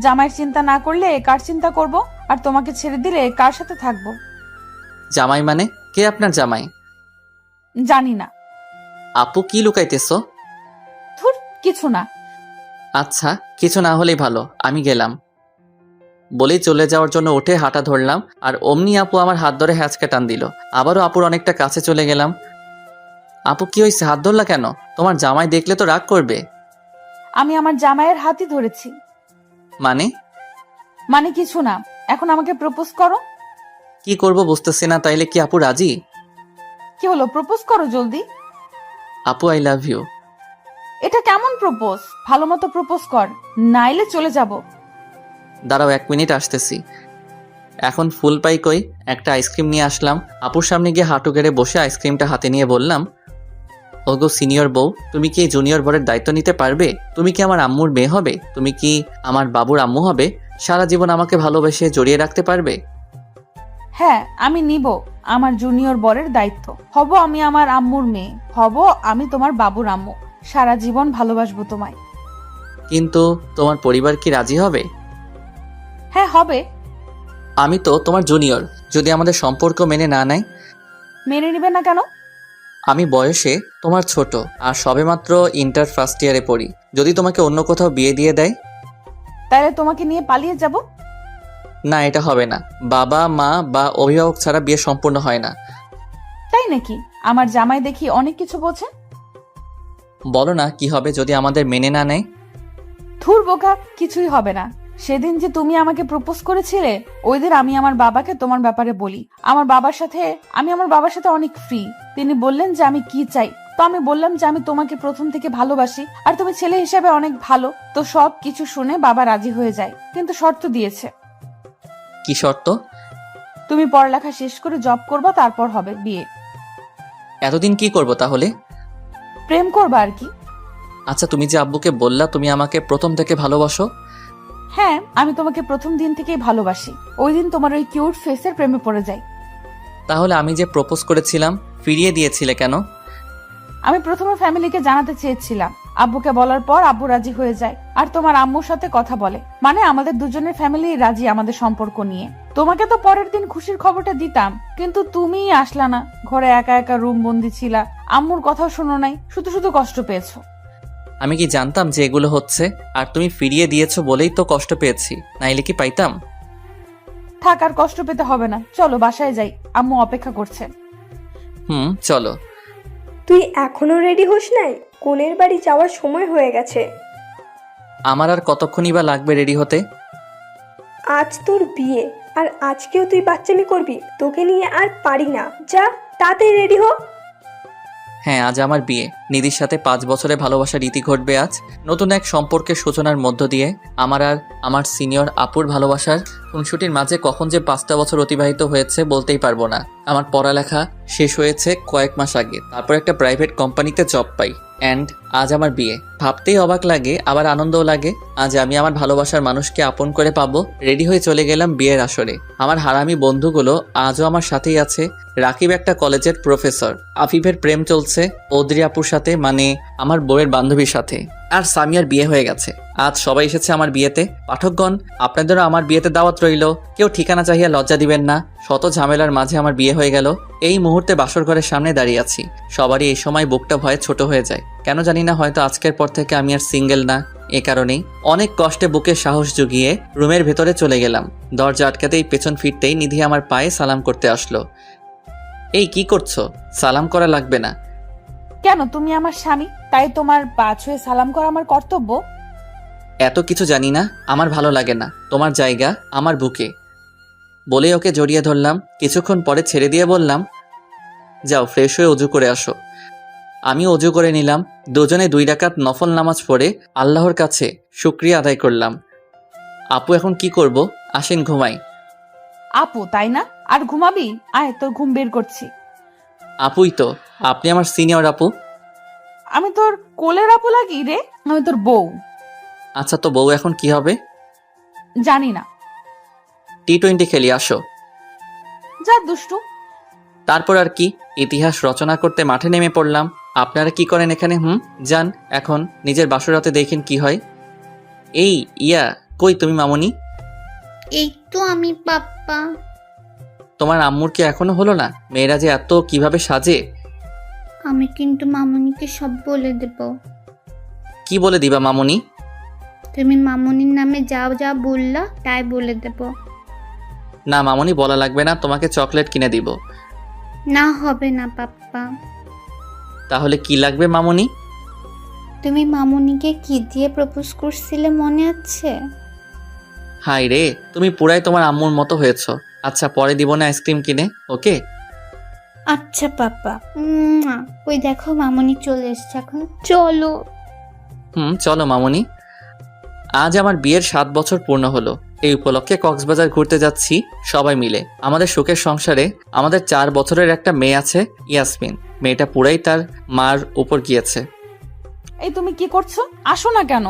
জামাইয়ের চিন্তা না করলে কার চিন্তা করব? আর তোমাকে ছেড়ে দিলে কার সাথে থাকবো? জামাই মানে? কে আপনার জামাই? জানি না। আপু কি লুকাইতেছো? ধুর, কিছু না। আচ্ছা, কিছু না হলেই ভালো, আমি গেলাম। বলেই চলে যাওয়ার জন্য উঠে হাঁটা ধরলাম, আর অমনি আপু আমার হাত ধরে হ্যাঁচকা টান দিল। আবারও আপুর অনেকটা কাছে চলে গেলাম। আপু কি হয়েছে, হাত ধরলা কেন? তোমার জামাই দেখলে তো রাগ করবে। আমি আমার জামাইয়ের হাতই ধরেছি। মানে? মানে কিছু না। এখন আমাকে প্রপোজ করো। কি করব বুঝতেছি না। তাইলে কি আপু রাজি? কি হলো, প্রপোজ করো জলদি। আপু আই লাভ ইউ। এটা কেমন প্রপোজ? ভালো মতো প্রপোজ কর, নাইলে চলে যাব। দাঁড়াও 1 মিনিট আসতেছি। এখন ফুল পাই কই? একটা আইসক্রিম নিয়ে আসলাম। আপুর সামনে গিয়ে হাঁটু গেড়ে বসে আইসক্রিমটা হাতে নিয়ে বললাম, ওগো সিনিয়র বউ, তুমি কি এই জুনিয়র বরের দায়িত্ব নিতে পারবে? তুমি কি আমার আম্মুর মেয়ে হবে? তুমি কি আমার বাবুর আম্মু হবে? সারা জীবন আমাকে ভালোবেসে জড়িয়ে রাখতে পারবে? হ্যাঁ, আমি নিব আমার জুনিয়র বরের দায়িত্ব। হব আমি আমার আম্মুর মেয়ে, হব আমি তোমার বাবুর আম্মু। সারা জীবন ভালোবাসবো তোমায়। কিন্তু তোমার পরিবার কি রাজি হবে? হ্যাঁ হবে। আমি তো তোমার জুনিয়র, যদি আমাদের সম্পর্ক মেনে না নেয়? মেনে নিবে না কেন? আমি বয়সে তোমার ছোট, আর সবেমাত্র ইন্টার ফার্স্ট ইয়ারে পড়ি। যদি তোমাকে অন্য কোথাও বিয়ে দিয়ে দেয়? তাহলে তোমাকে নিয়ে পালিয়ে যাব। না, এটা হবে না। বাবা মা বা অভিভাবক ছাড়া বিয়ে সম্পূর্ণ হয় না। তাই নাকি? আমার জামাই দেখি অনেক কিছু বোঝে। বলো না কি হবে যদি আমাদের মেনে না নেয়? ধুর বোকা, কিছুই হবে না। সেদিন যে তুমি আমাকে প্রপোজ করেছিলে, ওই দিন আমি আমার বাবাকে তোমার ব্যাপারে বলি। আমি আমার বাবার সাথে অনেক ফ্রি। তিনি বললেন যে আমি কি চাই, তো আমি বললাম যে আমি তোমাকে প্রথম থেকে ভালোবাসি, আর তুমি ছেলে হিসেবে অনেক ভালো। তো সব কিছু শুনে বাবা রাজি হয়ে যায়, কিন্তু শর্ত দিয়েছে। কি শর্ত? তুমি পড়ালেখা শেষ করে জব করবা, তারপর হবে বিয়ে। এতদিন কি করব তাহলে? প্রেম করবা আর কি। আচ্ছা, তুমি যে আব্বুকে বললা তুমি আমাকে প্রথম থেকে ভালোবাসো? হ্যাঁ, আমি তোমাকে প্রথম দিন থেকেই ভালোবাসি। ওই দিন তোমার ওই কিউট ফেসের প্রেমে পড়ে যাই। তাহলে আমি যে প্রপোজ করেছিলাম ফিরিয়ে দিয়েছিলে কেন? আমি প্রথমে ফ্যামিলিকে জানাতে চেয়েছিলাম, আব্বুকে বলার পর আব্বু রাজি হয়ে যায়, আর তোমার আম্মুর সাথে কথা বলে। মানে আমাদের দুজনের ফ্যামিলি রাজি আমাদের সম্পর্ক নিয়ে। তোমাকে তো পরের দিন খুশির খবরটা দিতাম, কিন্তু তুমিই আসলা না। ঘরে একা একা রুম বন্দি ছিলা, আম্মুর কথাও শোনো নাই, শুধু শুধু কষ্ট পেয়েছো। আমি কি জানতাম যে এগুলো হচ্ছে? আর তুমি ফিরিয়ে দিয়েছো বলেই তো কষ্ট পেয়েছি, নাইলে কি পাইতাম? থাক, আর কষ্ট পেতে হবে না, চলো বাসায় যাই, আম্মু অপেক্ষা করছে। চলো। তুই এখনো রেডি হোস নাই? কোনের বাড়ি যাওয়ার সময় হয়ে গেছে। আমার আর কতক্ষণই বা লাগবে রেডি হতে? আজ তোর বিয়ে, আর আজকেও তুই বাচ্চামি করবি? তোকে নিয়ে আর পারি না, যা তাড়াতাড়ি রেডি হ। হ্যাঁ, আজ আমার বিয়ে। নিধির সাথে 5 বছরে ভালোবাসার রীতি ঘটবে আজ। নতুন এক সম্পর্কের সূচনার মধ্য দিয়ে আমার আর আমার সিনিয়র আপুর ভালোবাসার খুনসুটির মাঝে কখন যে 5টা বছর অতিবাহিত হয়েছে বলতেই পারবো না। আমার পড়ালেখা শেষ হয়েছে কয়েক মাস আগে, তারপর একটা প্রাইভেট কোম্পানিতে জব পাই, অ্যান্ড আজ আমার বিয়ে। ভাবতেই অবাক লাগে, আবার আনন্দও লাগে। আজ আমি আমার ভালোবাসার মানুষকে আপন করে পাবো। রেডি হয়ে চলে গেলাম বিয়ের আসরে। আমার হারামি বন্ধুগুলো আজও আমার সাথেই আছে। রাকিব একটা কলেজের প্রফেসর, আফিফের প্রেম চলছে ওদ্রি আপুর সাথে, মানে আমার বউয়ের বান্ধবীর সাথে, আর সামিয়ার বিয়ে হয়ে গেছে। আজ সবাই এসেছে আমার বিয়েতে। পাঠকগণ, আপনাদেরও আমার বিয়েতে দাওয়াত রইল। কেউ ঠিকানা চাহিয়া লজ্জা দিবেন না। শত ঝামেলার মাঝে আমার বিয়ে হয়ে গেল। এই মুহূর্তে বাসর ঘরের সামনে দাঁড়িয়ে আছি। সবারই এই সময় বুকটা ভয়ে ছোট হয়ে যায়, কেন জানি না। হয়তো আজকের পর থেকে আমি আর সিঙ্গেল না, এ কারণেই অনেক কষ্টে বুকে সাহস জুগিয়ে রুমের ভেতরে চলে গেলাম। দরজা আটকাতেই পেছন ফিরতেই নিধি আমার পায়ে সালাম করতে আসলো। এই কি করছো? সালাম করা লাগবে না। কেন, তুমি আমার স্বামী, তাই তোমার পা ছুঁয়ে সালাম করা আমার কর্তব্য? এত কিছু জানি না, আমার ভালো লাগে না। তোমার জায়গা আমার বুকে। বলে ওকে জড়িয়ে ধরলাম। কিছুক্ষণ পরে ছেড়ে দিয়ে বললাম, যাও ফ্রেশ হয়ে অজু করে আসো। আমি অজু করে নিলাম। দুজনে 2 রাকাত নফল নামাজ পড়ে আল্লাহর কাছে শুকরিয়া আদায় করলাম। আপু, এখন কি করব? আসেন ঘুমাই। আপু, তাই না? আর ঘুমাবি? আয়, তোর ঘুম বের করছি। আপুই তো, আপনি আমার সিনিয়র আপু। আমি তোর কোলের আপু লাগি রে? আমি তোর বউ। আচ্ছা, তো বউ এখন কি হবে? জানি না। T20 খেলি, আসো। যা দুষ্টু। তারপর আর কি, ইতিহাস রচনা করতে মাঠে নেমে পড়লাম। আপনারা কি করেন এখানে? যান এখন নিজের বাসরাতে দেখেন কি হয়। এই ইয়া, কই তুমি মামুনি? এই তো আমি পাপ্পা। তোমার আম্মুর কি এখনো হলো না? মেয়েরা যে এত কিভাবে সাজে। আমি কিন্তু মামুনিকে সব বলে দেব। কি বলে দিবা মামুনি? তুমি মামুনির নামে যা যা বললা তাই বলে দেব। না মামুনি, বলা লাগবে না, তোমাকে চকলেট কিনে দিব। না, হবে না পাপ্পা। তাহলে কি লাগবে মামুনি? তুমি মামুনিকে কি দিয়ে প্রপোজ করছিলে মনে আছে? হাই রে, তুমি পুরাই তোমার আম্মুর মতো হয়েছো। আচ্ছা, পরে দিব না আইসক্রিম কিনে, ওকে? আচ্ছা পাপ্পা। ওই দেখো মামুনি চলে এসছে, এখন চলো। চলো মামুনি। আজ আমার বিয়ের 7 বছর পূর্ণ হলো। এই উপলক্ষে কক্সবাজার ঘুরতে যাচ্ছি সবাই মিলে। আমাদের সুখের সংসারে আমাদের 4 বছরের একটা মেয়ে আছে, ইয়াসমিন। মেয়েটা পুরাই তার মার উপর গিয়েছে। এই তুমি কি করছো? আসো না কেন?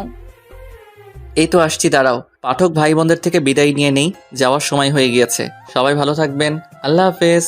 এই তো আসছি, দাঁড়াও। পাঠক ভাই বোনদের থেকে বিদায় নিয়ে নেই, যাওয়ার সময় হয়ে গিয়েছে। সবাই ভালো থাকবেন, আল্লাহ হাফেজ।